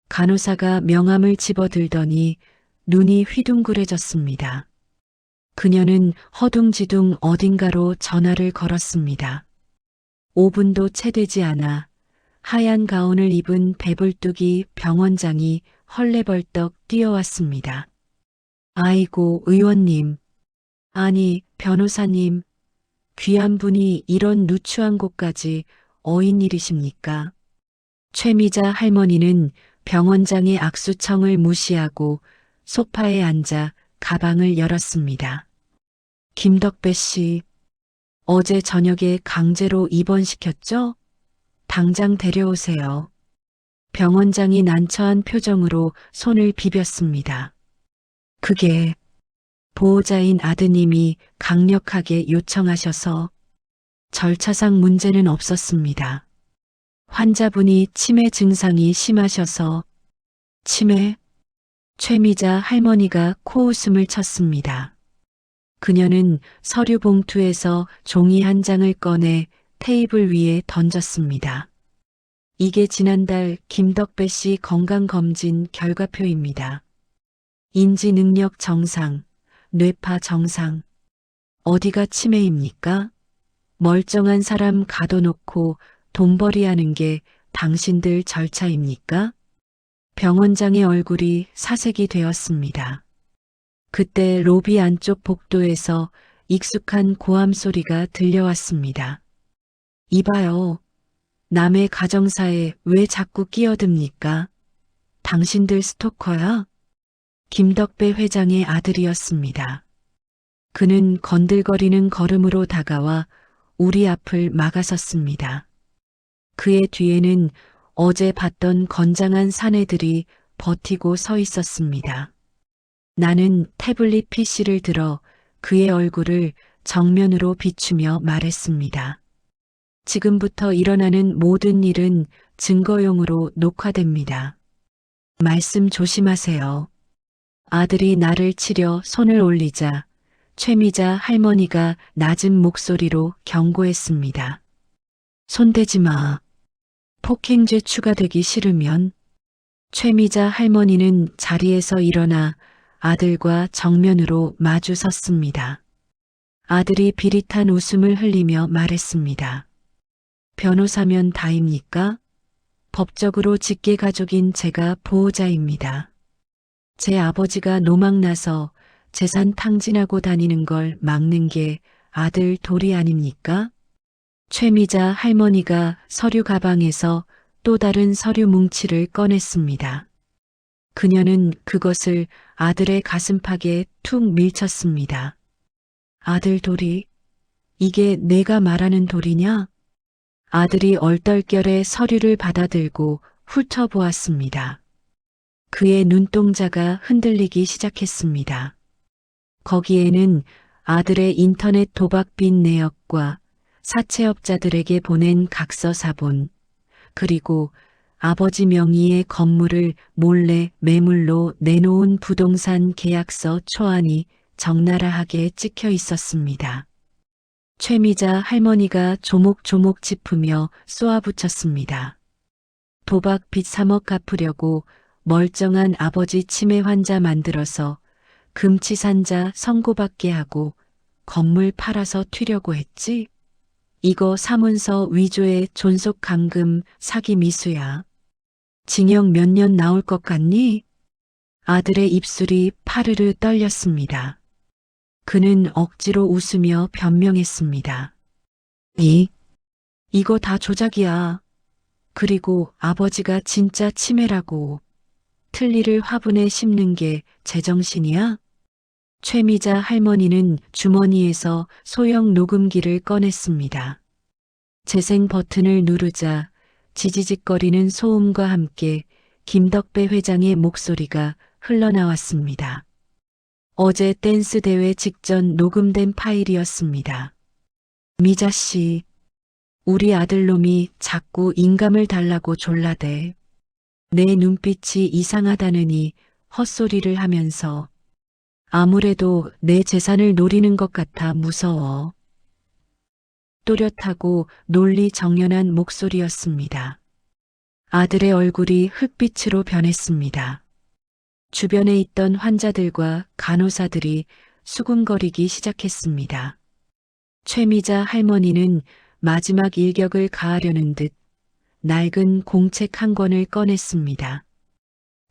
간호사가 명함을 집어들더니 눈이 휘둥그레졌습니다. 그녀는 허둥지둥 어딘가로 전화를 걸었습니다. 5분도 채 되지 않아 하얀 가운을 입은 배불뚝이 병원장이 헐레벌떡 뛰어왔습니다. 아이고, 의원님. 아니, 변호사님. 귀한 분이 이런 누추한 곳까지 어인 일이십니까? 최미자 할머니는 병원장의 악수청을 무시하고 소파에 앉아 가방을 열었습니다. 김덕배 씨, 어제 저녁에 강제로 입원시켰죠? 당장 데려오세요. 병원장이 난처한 표정으로 손을 비볐습니다. 그게 보호자인 아드님이 강력하게 요청하셔서 절차상 문제는 없었습니다. 환자분이 치매 증상이 심하셔서 치매? 최미자 할머니가 코웃음을 쳤습니다. 그녀는 서류 봉투에서 종이 한 장을 꺼내 테이블 위에 던졌습니다. 이게 지난달 김덕배 씨 건강검진 결과표입니다. 인지 능력 정상, 뇌파 정상. 어디가 치매입니까? 멀쩡한 사람 가둬놓고 돈벌이하는 게 당신들 절차입니까? 병원장의 얼굴이 사색이 되었습니다. 그때 로비 안쪽 복도에서 익숙한 고함 소리가 들려왔습니다. 이봐요. 남의 가정사에 왜 자꾸 끼어듭니까? 당신들 스토커야? 김덕배 회장의 아들이었습니다. 그는 건들거리는 걸음으로 다가와 우리 앞을 막아섰습니다. 그의 뒤에는 어제 봤던 건장한 사내들이 버티고 서 있었습니다. 나는 태블릿 PC를 들어 그의 얼굴을 정면으로 비추며 말했습니다. 지금부터 일어나는 모든 일은 증거용으로 녹화됩니다. 말씀 조심하세요. 아들이 나를 치려 손을 올리자 최미자 할머니가 낮은 목소리로 경고했습니다. 손대지 마. 폭행죄 추가되기 싫으면. 최미자 할머니는 자리에서 일어나 아들과 정면으로 마주 섰습니다. 아들이 비릿한 웃음을 흘리며 말했습니다. 변호사면 다입니까? 법적으로 직계가족인 제가 보호자입니다. 제 아버지가 노망나서 재산 탕진하고 다니는 걸 막는 게 아들 도리 아닙니까? 최미자 할머니가 서류 가방에서 또 다른 서류 뭉치를 꺼냈습니다. 그녀는 그것을 아들의 가슴팍에 툭 밀쳤습니다. 아들 도리, 이게 내가 말하는 도리냐? 아들이 얼떨결에 서류를 받아들고 훑어보았습니다. 그의 눈동자가 흔들리기 시작했습니다. 거기에는 아들의 인터넷 도박 빚 내역과 사채업자들에게 보낸 각서 사본, 그리고 아버지 명의의 건물을 몰래 매물로 내놓은 부동산 계약서 초안이 적나라하게 찍혀 있었습니다. 최미자 할머니가 조목조목 짚으며 쏘아붙였습니다. 도박 빚 3억 갚으려고 멀쩡한 아버지 치매 환자 만들어서 금치산자 선고받게 하고 건물 팔아서 튀려고 했지? 이거 사문서 위조의 존속감금 사기 미수야. 징역 몇 년 나올 것 같니? 아들의 입술이 파르르 떨렸습니다. 그는 억지로 웃으며 변명했습니다. 이거 다 조작이야. 그리고 아버지가 진짜 치매라고. 틀니를 화분에 심는 게 제정신이야? 최미자 할머니는 주머니에서 소형 녹음기를 꺼냈습니다. 재생 버튼을 누르자 지지직거리는 소음과 함께 김덕배 회장의 목소리가 흘러나왔습니다. 어제 댄스 대회 직전 녹음된 파일이었습니다. 미자 씨, 우리 아들놈이 자꾸 인감을 달라고 졸라대. 내 눈빛이 이상하다느니 헛소리를 하면서 아무래도 내 재산을 노리는 것 같아 무서워. 또렷하고 논리정연한 목소리였습니다. 아들의 얼굴이 흙빛으로 변했습니다. 주변에 있던 환자들과 간호사들이 수군거리기 시작했습니다. 최미자 할머니는 마지막 일격을 가하려는 듯 낡은 공책 한 권을 꺼냈습니다.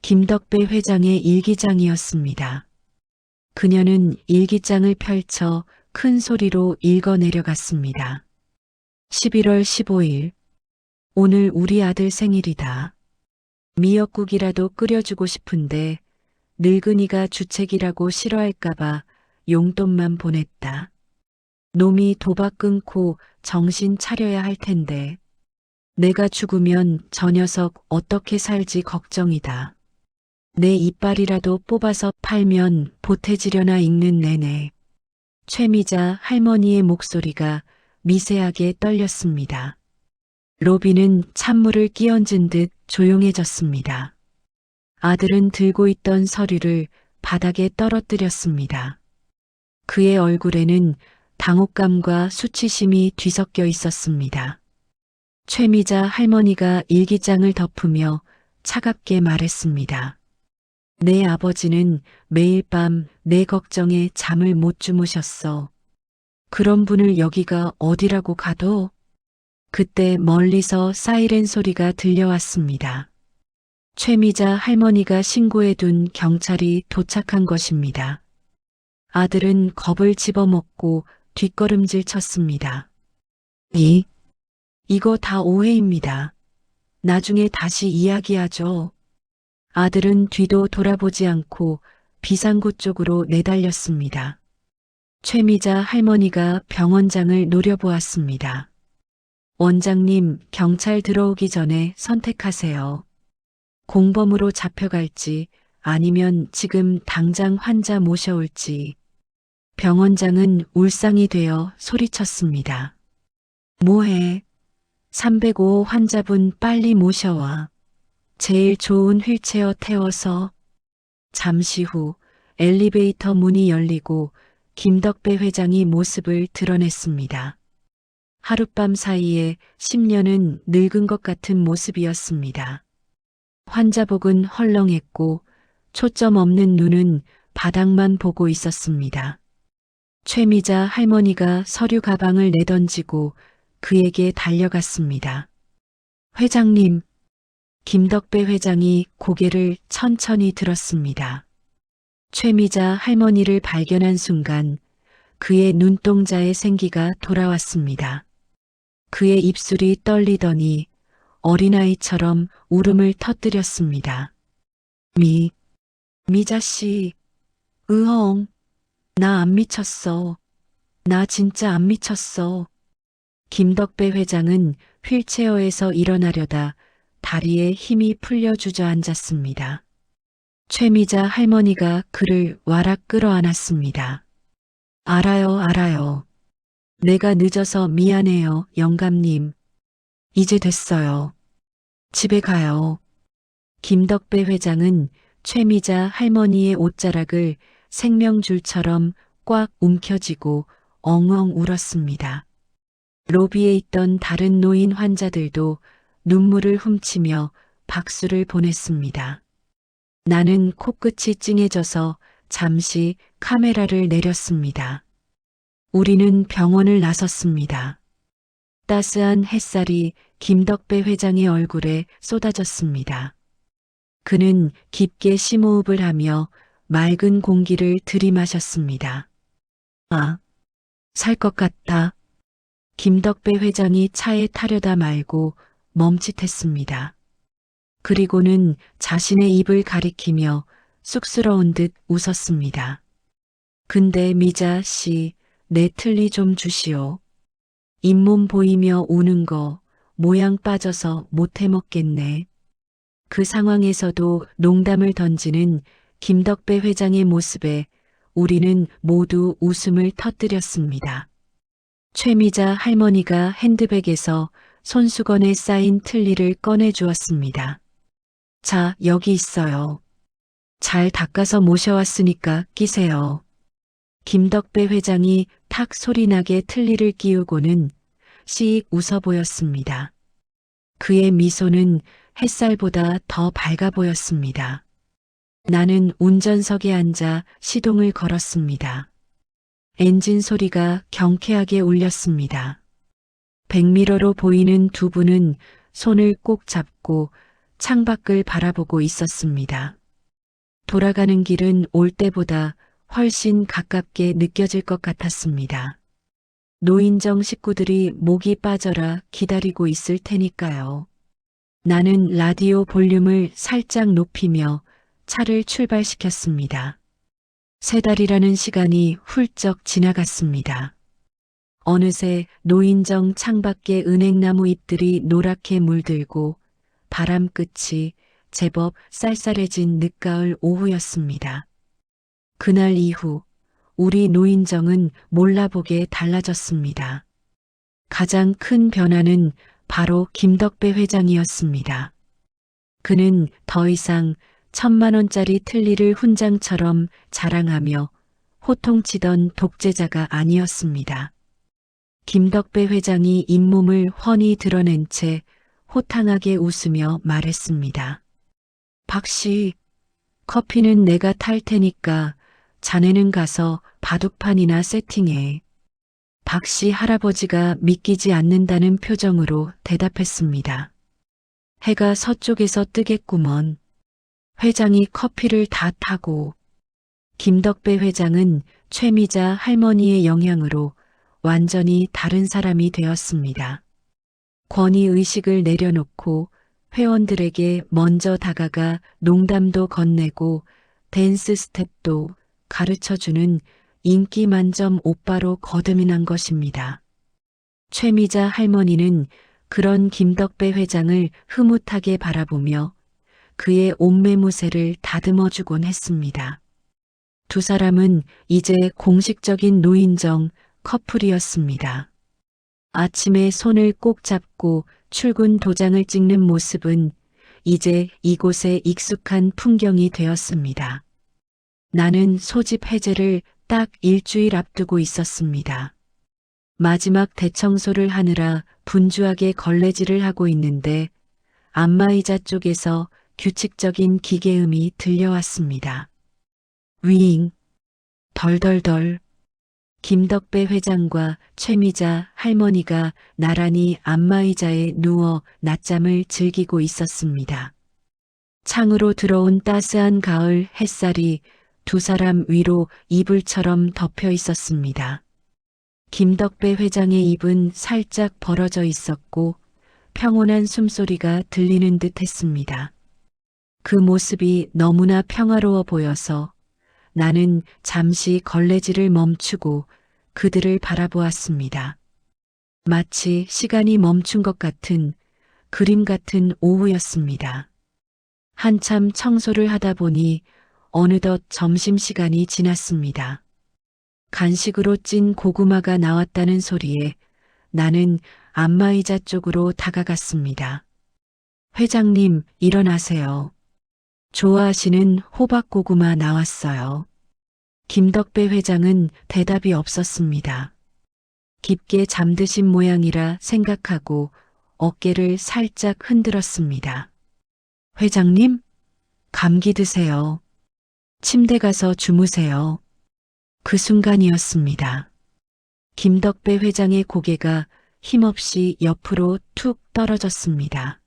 김덕배 회장의 일기장이었습니다. 그녀는 일기장을 펼쳐 큰 소리로 읽어 내려갔습니다. 11월 15일. 오늘 우리 아들 생일이다. 미역국이라도 끓여주고 싶은데 늙은이가 주책이라고 싫어할까봐 용돈만 보냈다. 놈이 도박 끊고 정신 차려야 할 텐데 내가 죽으면 저 녀석 어떻게 살지 걱정이다. 내 이빨이라도 뽑아서 팔면 보태지려나 읽는 내내 최미자 할머니의 목소리가 미세하게 떨렸습니다. 로비는 찬물을 끼얹은 듯 조용해졌습니다. 아들은 들고 있던 서류를 바닥에 떨어뜨렸습니다. 그의 얼굴에는 당혹감과 수치심이 뒤섞여 있었습니다. 최미자 할머니가 일기장을 덮으며 차갑게 말했습니다. 내 아버지는 매일 밤 내 걱정에 잠을 못 주무셨어. 그런 분을 여기가 어디라고 가도? 그때 멀리서 사이렌 소리가 들려왔습니다. 최미자 할머니가 신고해둔 경찰이 도착한 것입니다. 아들은 겁을 집어먹고 뒷걸음질 쳤습니다. 이거 다 오해입니다. 나중에 다시 이야기하죠. 아들은 뒤도 돌아보지 않고 비상구 쪽으로 내달렸습니다. 최미자 할머니가 병원장을 노려보았습니다. 원장님, 경찰 들어오기 전에 선택하세요. 공범으로 잡혀갈지 아니면 지금 당장 환자 모셔올지. 병원장은 울상이 되어 소리쳤습니다. 뭐해? 305호 환자분 빨리 모셔와. 제일 좋은 휠체어 태워서. 잠시 후 엘리베이터 문이 열리고 김덕배 회장이 모습을 드러냈습니다. 하룻밤 사이에 10년은 늙은 것 같은 모습이었습니다. 환자복은 헐렁했고 초점 없는 눈은 바닥만 보고 있었습니다. 최미자 할머니가 서류 가방을 내던지고 그에게 달려갔습니다. 회장님, 김덕배 회장이 고개를 천천히 들었습니다. 최미자 할머니를 발견한 순간 그의 눈동자의 생기가 돌아왔습니다. 그의 입술이 떨리더니 어린아이처럼 울음을 터뜨렸습니다. 미자씨, 으엉, 나 안 미쳤어. 나 진짜 안 미쳤어. 김덕배 회장은 휠체어에서 일어나려다 다리에 힘이 풀려 주저앉았습니다. 최미자 할머니가 그를 와락 끌어안았습니다. 알아요. 내가 늦어서 미안해요, 영감님. 이제 됐어요. 집에 가요. 김덕배 회장은 최미자 할머니의 옷자락을 생명줄처럼 꽉 움켜쥐고 엉엉 울었습니다. 로비에 있던 다른 노인 환자들도 눈물을 훔치며 박수를 보냈습니다. 나는 코끝이 찡해져서 잠시 카메라를 내렸습니다. 우리는 병원을 나섰습니다. 따스한 햇살이 김덕배 회장의 얼굴에 쏟아졌습니다. 그는 깊게 심호흡을 하며 맑은 공기를 들이마셨습니다. 살 것 같다. 김덕배 회장이 차에 타려다 말고 멈칫했습니다. 그리고는 자신의 입을 가리키며 쑥스러운 듯 웃었습니다. 근데 미자 씨, 내 틀니 좀 주시오. 잇몸 보이며 우는 거 모양 빠져서 못 해먹겠네. 그 상황에서도 농담을 던지는 김덕배 회장의 모습에 우리는 모두 웃음을 터뜨렸습니다. 최미자 할머니가 핸드백에서 손수건에 쌓인 틀니를 꺼내 주었습니다. 자, 여기 있어요. 잘 닦아서 모셔왔으니까 끼세요. 김덕배 회장이 탁 소리나게 틀니를 끼우고는 씩 웃어 보였습니다. 그의 미소는 햇살보다 더 밝아 보였습니다. 나는 운전석에 앉아 시동을 걸었습니다. 엔진 소리가 경쾌하게 울렸습니다. 백미러로 보이는 두 분은 손을 꼭 잡고 창밖을 바라보고 있었습니다. 돌아가는 길은 올 때보다 훨씬 가깝게 느껴질 것 같았습니다. 노인정 식구들이 목이 빠져라 기다리고 있을 테니까요. 나는 라디오 볼륨을 살짝 높이며 차를 출발시켰습니다. 3달이라는 시간이 훌쩍 지나갔습니다. 어느새 노인정 창밖에 은행나무 잎들이 노랗게 물들고 바람 끝이 제법 쌀쌀해진 늦가을 오후였습니다. 그날 이후 우리 노인정은 몰라보게 달라졌습니다. 가장 큰 변화는 바로 김덕배 회장이었습니다. 그는 더 이상 1,000만 원짜리 틀니를 훈장처럼 자랑하며 호통치던 독재자가 아니었습니다. 김덕배 회장이 잇몸을 훤히 드러낸 채 호탕하게 웃으며 말했습니다. 박씨, 커피는 내가 탈 테니까 자네는 가서 바둑판이나 세팅해. 박씨 할아버지가 믿기지 않는다는 표정으로 대답했습니다. 해가 서쪽에서 뜨겠구먼. 회장이 커피를 다 타고. 김덕배 회장은 최미자 할머니의 영향으로 완전히 다른 사람이 되었습니다. 권위의식을 내려놓고 회원들에게 먼저 다가가 농담도 건네고 댄스 스텝도 가르쳐주는 인기 만점 오빠로 거듭난 것입니다. 최미자 할머니는 그런 김덕배 회장을 흐뭇하게 바라보며 그의 옷매무새를 다듬어주곤 했습니다. 두 사람은 이제 공식적인 노인정 커플이었습니다. 아침에 손을 꼭 잡고 출근 도장을 찍는 모습은 이제 이곳의 익숙한 풍경이 되었습니다. 나는 소집 해제를 딱 일주일 앞두고 있었습니다. 마지막 대청소를 하느라 분주하게 걸레질을 하고 있는데 안마의자 쪽에서 규칙적인 기계음이 들려왔습니다. 윙, 덜덜덜. 김덕배 회장과 최미자 할머니가 나란히 안마의자에 누워 낮잠을 즐기고 있었습니다. 창으로 들어온 따스한 가을 햇살이 두 사람 위로 이불처럼 덮여 있었습니다. 김덕배 회장의 입은 살짝 벌어져 있었고 평온한 숨소리가 들리는 듯 했습니다. 그 모습이 너무나 평화로워 보여서 나는 잠시 걸레질을 멈추고 그들을 바라보았습니다. 마치 시간이 멈춘 것 같은 그림 같은 오후였습니다. 한참 청소를 하다 보니 어느덧 점심시간이 지났습니다. 간식으로 찐 고구마가 나왔다는 소리에 나는 안마의자 쪽으로 다가갔습니다. 회장님, 일어나세요. 좋아하시는 호박고구마 나왔어요. 김덕배 회장은 대답이 없었습니다. 깊게 잠드신 모양이라 생각하고 어깨를 살짝 흔들었습니다. 회장님, 감기 드세요. 침대 가서 주무세요. 그 순간이었습니다. 김덕배 회장의 고개가 힘없이 옆으로 툭 떨어졌습니다.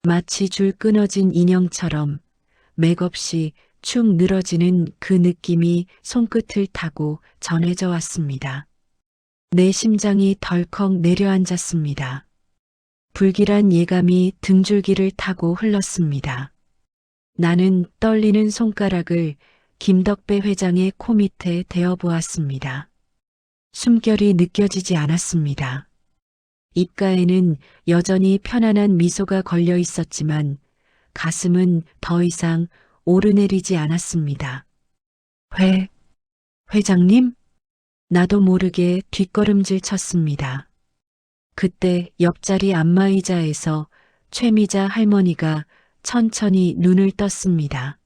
마치 줄 끊어진 인형처럼 맥없이 축 늘어지는 그 느낌이 손끝을 타고 전해져 왔습니다. 내 심장이 덜컥 내려앉았습니다. 불길한 예감이 등줄기를 타고 흘렀습니다. 나는 떨리는 손가락을 김덕배 회장의 코 밑에 대어 보았습니다. 숨결이 느껴지지 않았습니다. 입가에는 여전히 편안한 미소가 걸려 있었지만 가슴은 더 이상 오르내리지 않았습니다. 회장님? 나도 모르게 뒷걸음질 쳤습니다. 그때 옆자리 안마의자에서 최미자 할머니가 천천히 눈을 떴습니다.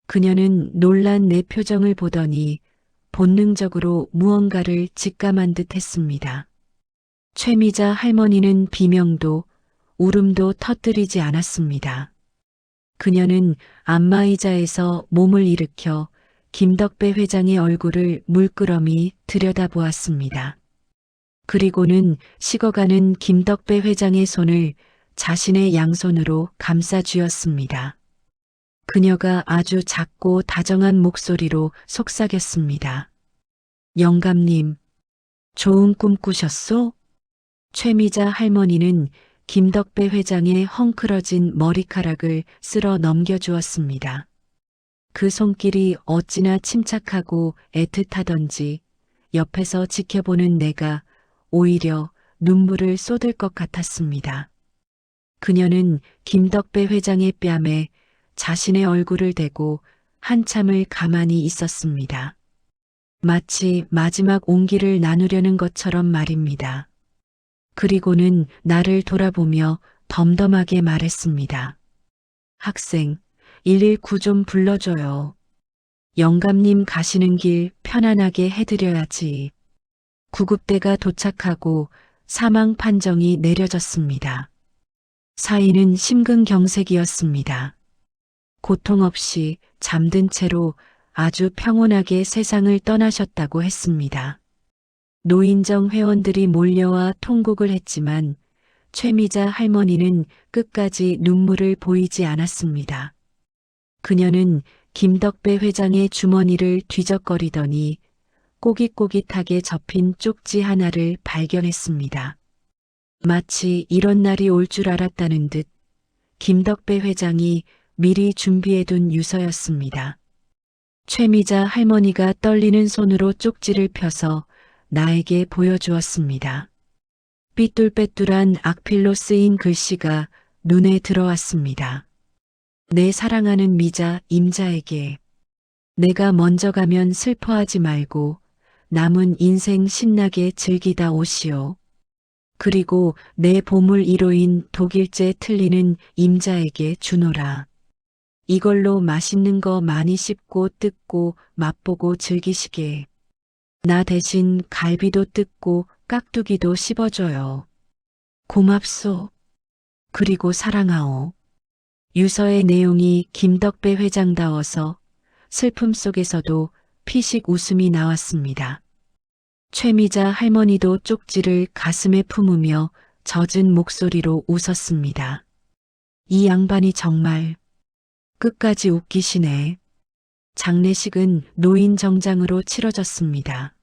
그녀는 놀란 내 표정을 보더니 본능적으로 무언가를 직감한 듯 했습니다. 최미자 할머니는 비명도 울음도 터뜨리지 않았습니다. 그녀는 안마의자에서 몸을 일으켜 김덕배 회장의 얼굴을 물끄러미 들여다보았습니다. 그리고는 식어가는 김덕배 회장의 손을 자신의 양손으로 감싸 쥐었습니다. 그녀가 아주 작고 다정한 목소리로 속삭였습니다. 영감님, 좋은 꿈 꾸셨소? 최미자 할머니는 김덕배 회장의 헝클어진 머리카락을 쓸어 넘겨주었습니다. 그 손길이 어찌나 침착하고 애틋하던지 옆에서 지켜보는 내가 오히려 눈물을 쏟을 것 같았습니다. 그녀는 김덕배 회장의 뺨에 자신의 얼굴을 대고 한참을 가만히 있었습니다. 마치 마지막 온기를 나누려는 것처럼 말입니다. 그리고는 나를 돌아보며 덤덤하게 말했습니다. 학생, 119 좀 불러줘요. 영감님 가시는 길 편안하게 해드려야지. 구급대가 도착하고 사망 판정이 내려졌습니다. 사인은 심근경색이었습니다. 고통 없이 잠든 채로 아주 평온하게 세상을 떠나셨다고 했습니다. 노인정 회원들이 몰려와 통곡을 했지만 최미자 할머니는 끝까지 눈물을 보이지 않았습니다. 그녀는 김덕배 회장의 주머니를 뒤적거리더니 꼬깃꼬깃하게 접힌 쪽지 하나를 발견했습니다. 마치 이런 날이 올 줄 알았다는 듯 김덕배 회장이 미리 준비해둔 유서였습니다. 최미자 할머니가 떨리는 손으로 쪽지를 펴서 나에게 보여주었습니다. 삐뚤빼뚤한 악필로 쓰인 글씨가 눈에 들어왔습니다. 내 사랑하는 미자 임자에게 내가 먼저 가면 슬퍼하지 말고 남은 인생 신나게 즐기다 오시오. 그리고 내 보물 1호인 독일제 틀리는 임자에게 주노라. 이걸로 맛있는 거 많이 씹고 뜯고 맛보고 즐기시게. 나 대신 갈비도 뜯고 깍두기도 씹어줘요. 고맙소. 그리고 사랑하오. 유서의 내용이 김덕배 회장다워서 슬픔 속에서도 피식 웃음이 나왔습니다. 최미자 할머니도 쪽지를 가슴에 품으며 젖은 목소리로 웃었습니다. 이 양반이 정말 끝까지 웃기시네. 장례식은 노인 정장으로 치러졌습니다.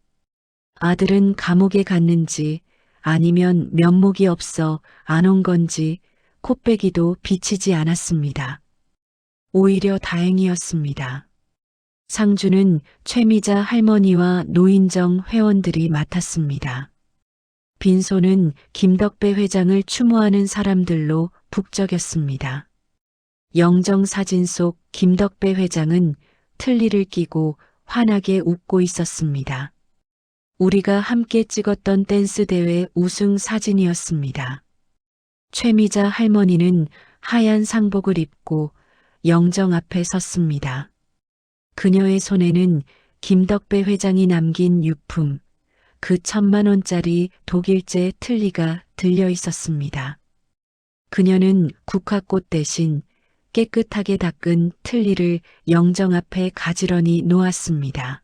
아들은 감옥에 갔는지 아니면 면목이 없어 안 온 건지 콧배기도 비치지 않았습니다. 오히려 다행이었습니다. 상주는 최미자 할머니와 노인정 회원들이 맡았습니다. 빈소는 김덕배 회장을 추모하는 사람들로 북적였습니다. 영정사진 속 김덕배 회장은 틀니를 끼고 환하게 웃고 있었습니다. 우리가 함께 찍었던 댄스 대회 우승 사진이었습니다. 최미자 할머니는 하얀 상복을 입고 영정 앞에 섰습니다. 그녀의 손에는 김덕배 회장이 남긴 유품, 그 1,000만 원짜리 독일제 틀니가 들려 있었습니다. 그녀는 국화꽃 대신 깨끗하게 닦은 틀니를 영정 앞에 가지런히 놓았습니다.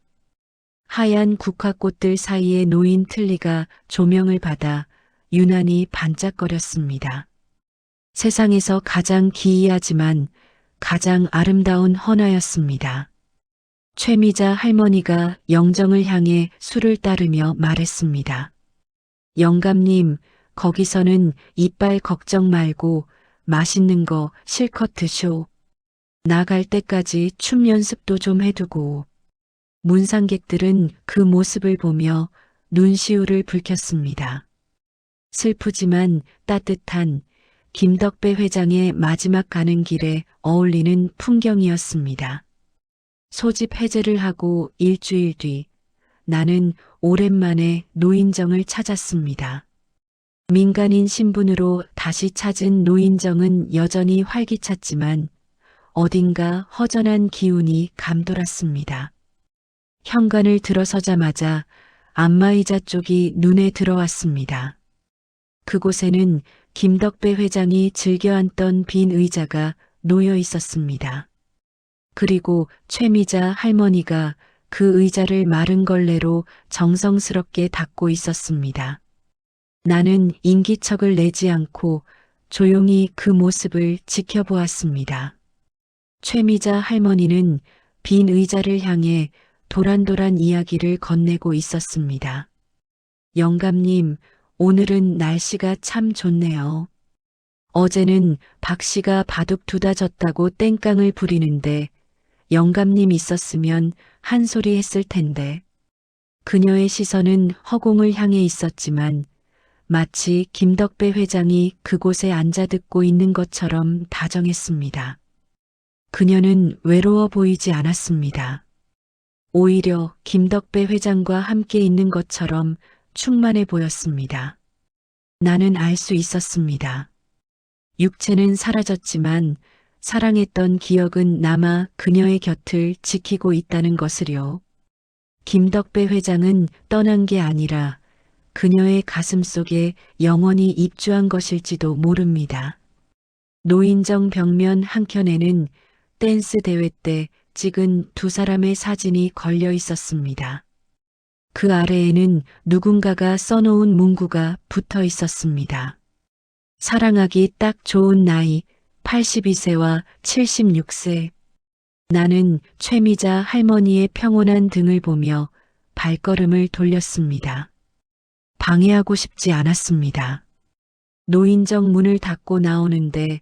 하얀 국화꽃들 사이에 놓인 틀니가 조명을 받아 유난히 반짝거렸습니다. 세상에서 가장 기이하지만 가장 아름다운 헌화였습니다. 최미자 할머니가 영정을 향해 술을 따르며 말했습니다. 영감님, 거기서는 이빨 걱정 말고 맛있는 거 실컷 드쇼. 나갈 때까지 춤 연습도 좀 해두고. 문상객들은 그 모습을 보며 눈시울을 붉혔습니다. 슬프지만 따뜻한 김덕배 회장의 마지막 가는 길에 어울리는 풍경이었습니다. 소집 해제를 하고 일주일 뒤 나는 오랜만에 노인정을 찾았습니다. 민간인 신분으로 다시 찾은 노인정은 여전히 활기찼지만 어딘가 허전한 기운이 감돌았습니다. 현관을 들어서자마자 안마의자 쪽이 눈에 들어왔습니다. 그곳에는 김덕배 회장이 즐겨 앉던 빈 의자가 놓여 있었습니다. 그리고 최미자 할머니가 그 의자를 마른 걸레로 정성스럽게 닦고 있었습니다. 나는 인기척을 내지 않고 조용히 그 모습을 지켜보았습니다. 최미자 할머니는 빈 의자를 향해 도란도란 이야기를 건네고 있었습니다. 영감님, 오늘은 날씨가 참 좋네요. 어제는 박 씨가 바둑 두다 졌다고 땡깡을 부리는데 영감님 있었으면 한 소리 했을 텐데. 그녀의 시선은 허공을 향해 있었지만 마치 김덕배 회장이 그곳에 앉아 듣고 있는 것처럼 다정했습니다. 그녀는 외로워 보이지 않았습니다. 오히려 김덕배 회장과 함께 있는 것처럼 충만해 보였습니다. 나는 알 수 있었습니다. 육체는 사라졌지만 사랑했던 기억은 남아 그녀의 곁을 지키고 있다는 것을요. 김덕배 회장은 떠난 게 아니라 그녀의 가슴 속에 영원히 입주한 것일지도 모릅니다. 노인정 벽면 한켠에는 댄스 대회 때 찍은 두 사람의 사진이 걸려 있었습니다. 그 아래에는 누군가가 써놓은 문구가 붙어 있었습니다. 사랑하기 딱 좋은 나이 82세와 76세. 나는 최미자 할머니의 평온한 등을 보며 발걸음을 돌렸습니다. 방해하고 싶지 않았습니다. 노인정 문을 닫고 나오는데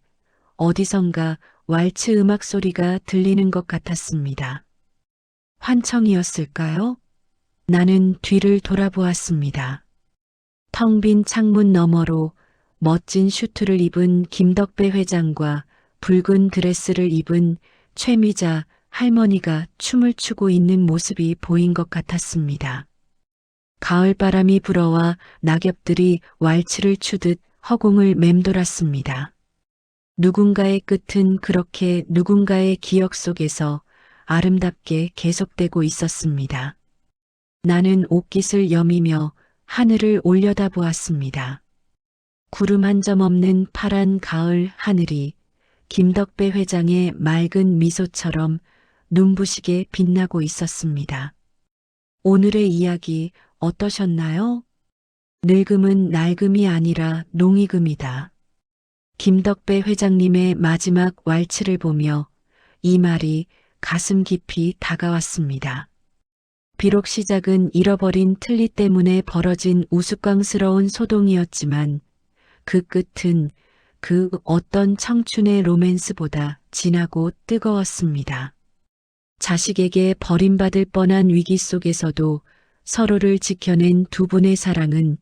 어디선가 왈츠 음악 소리가 들리는 것 같았습니다. 환청이었을까요? 나는 뒤를 돌아보았습니다. 텅 빈 창문 너머로 멋진 슈트를 입은 김덕배 회장과 붉은 드레스를 입은 최미자 할머니가 춤을 추고 있는 모습이 보인 것 같았습니다. 가을바람이 불어와 낙엽들이 왈츠를 추듯 허공을 맴돌았습니다. 누군가의 끝은 그렇게 누군가의 기억 속에서 아름답게 계속되고 있었습니다. 나는 옷깃을 여미며 하늘을 올려다보았습니다. 구름 한 점 없는 파란 가을 하늘이 김덕배 회장의 맑은 미소처럼 눈부시게 빛나고 있었습니다. 오늘의 이야기 어떠셨나요? 늙음은 낡음이 아니라 농익음이다. 김덕배 회장님의 마지막 왈츠를 보며 이 말이 가슴 깊이 다가왔습니다. 비록 시작은 잃어버린 틀니 때문에 벌어진 우스꽝스러운 소동이었지만 그 끝은 그 어떤 청춘의 로맨스보다 진하고 뜨거웠습니다. 자식에게 버림받을 뻔한 위기 속에서도 서로를 지켜낸 두 분의 사랑은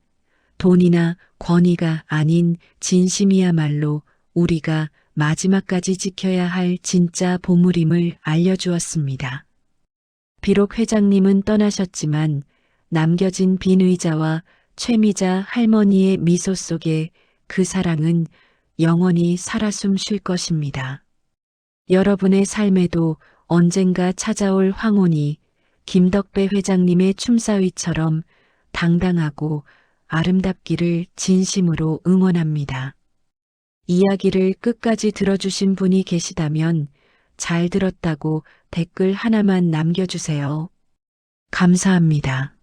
돈이나 권위가 아닌 진심이야말로 우리가 마지막까지 지켜야 할 진짜 보물임을 알려주었습니다. 비록 회장님은 떠나셨지만 남겨진 빈 의자와 최미자 할머니의 미소 속에 그 사랑은 영원히 살아 숨쉴 것입니다. 여러분의 삶에도 언젠가 찾아올 황혼이 김덕배 회장님의 춤사위처럼 당당하고 아름답기를 진심으로 응원합니다. 이야기를 끝까지 들어주신 분이 계시다면 잘 들었다고 댓글 하나만 남겨주세요. 감사합니다.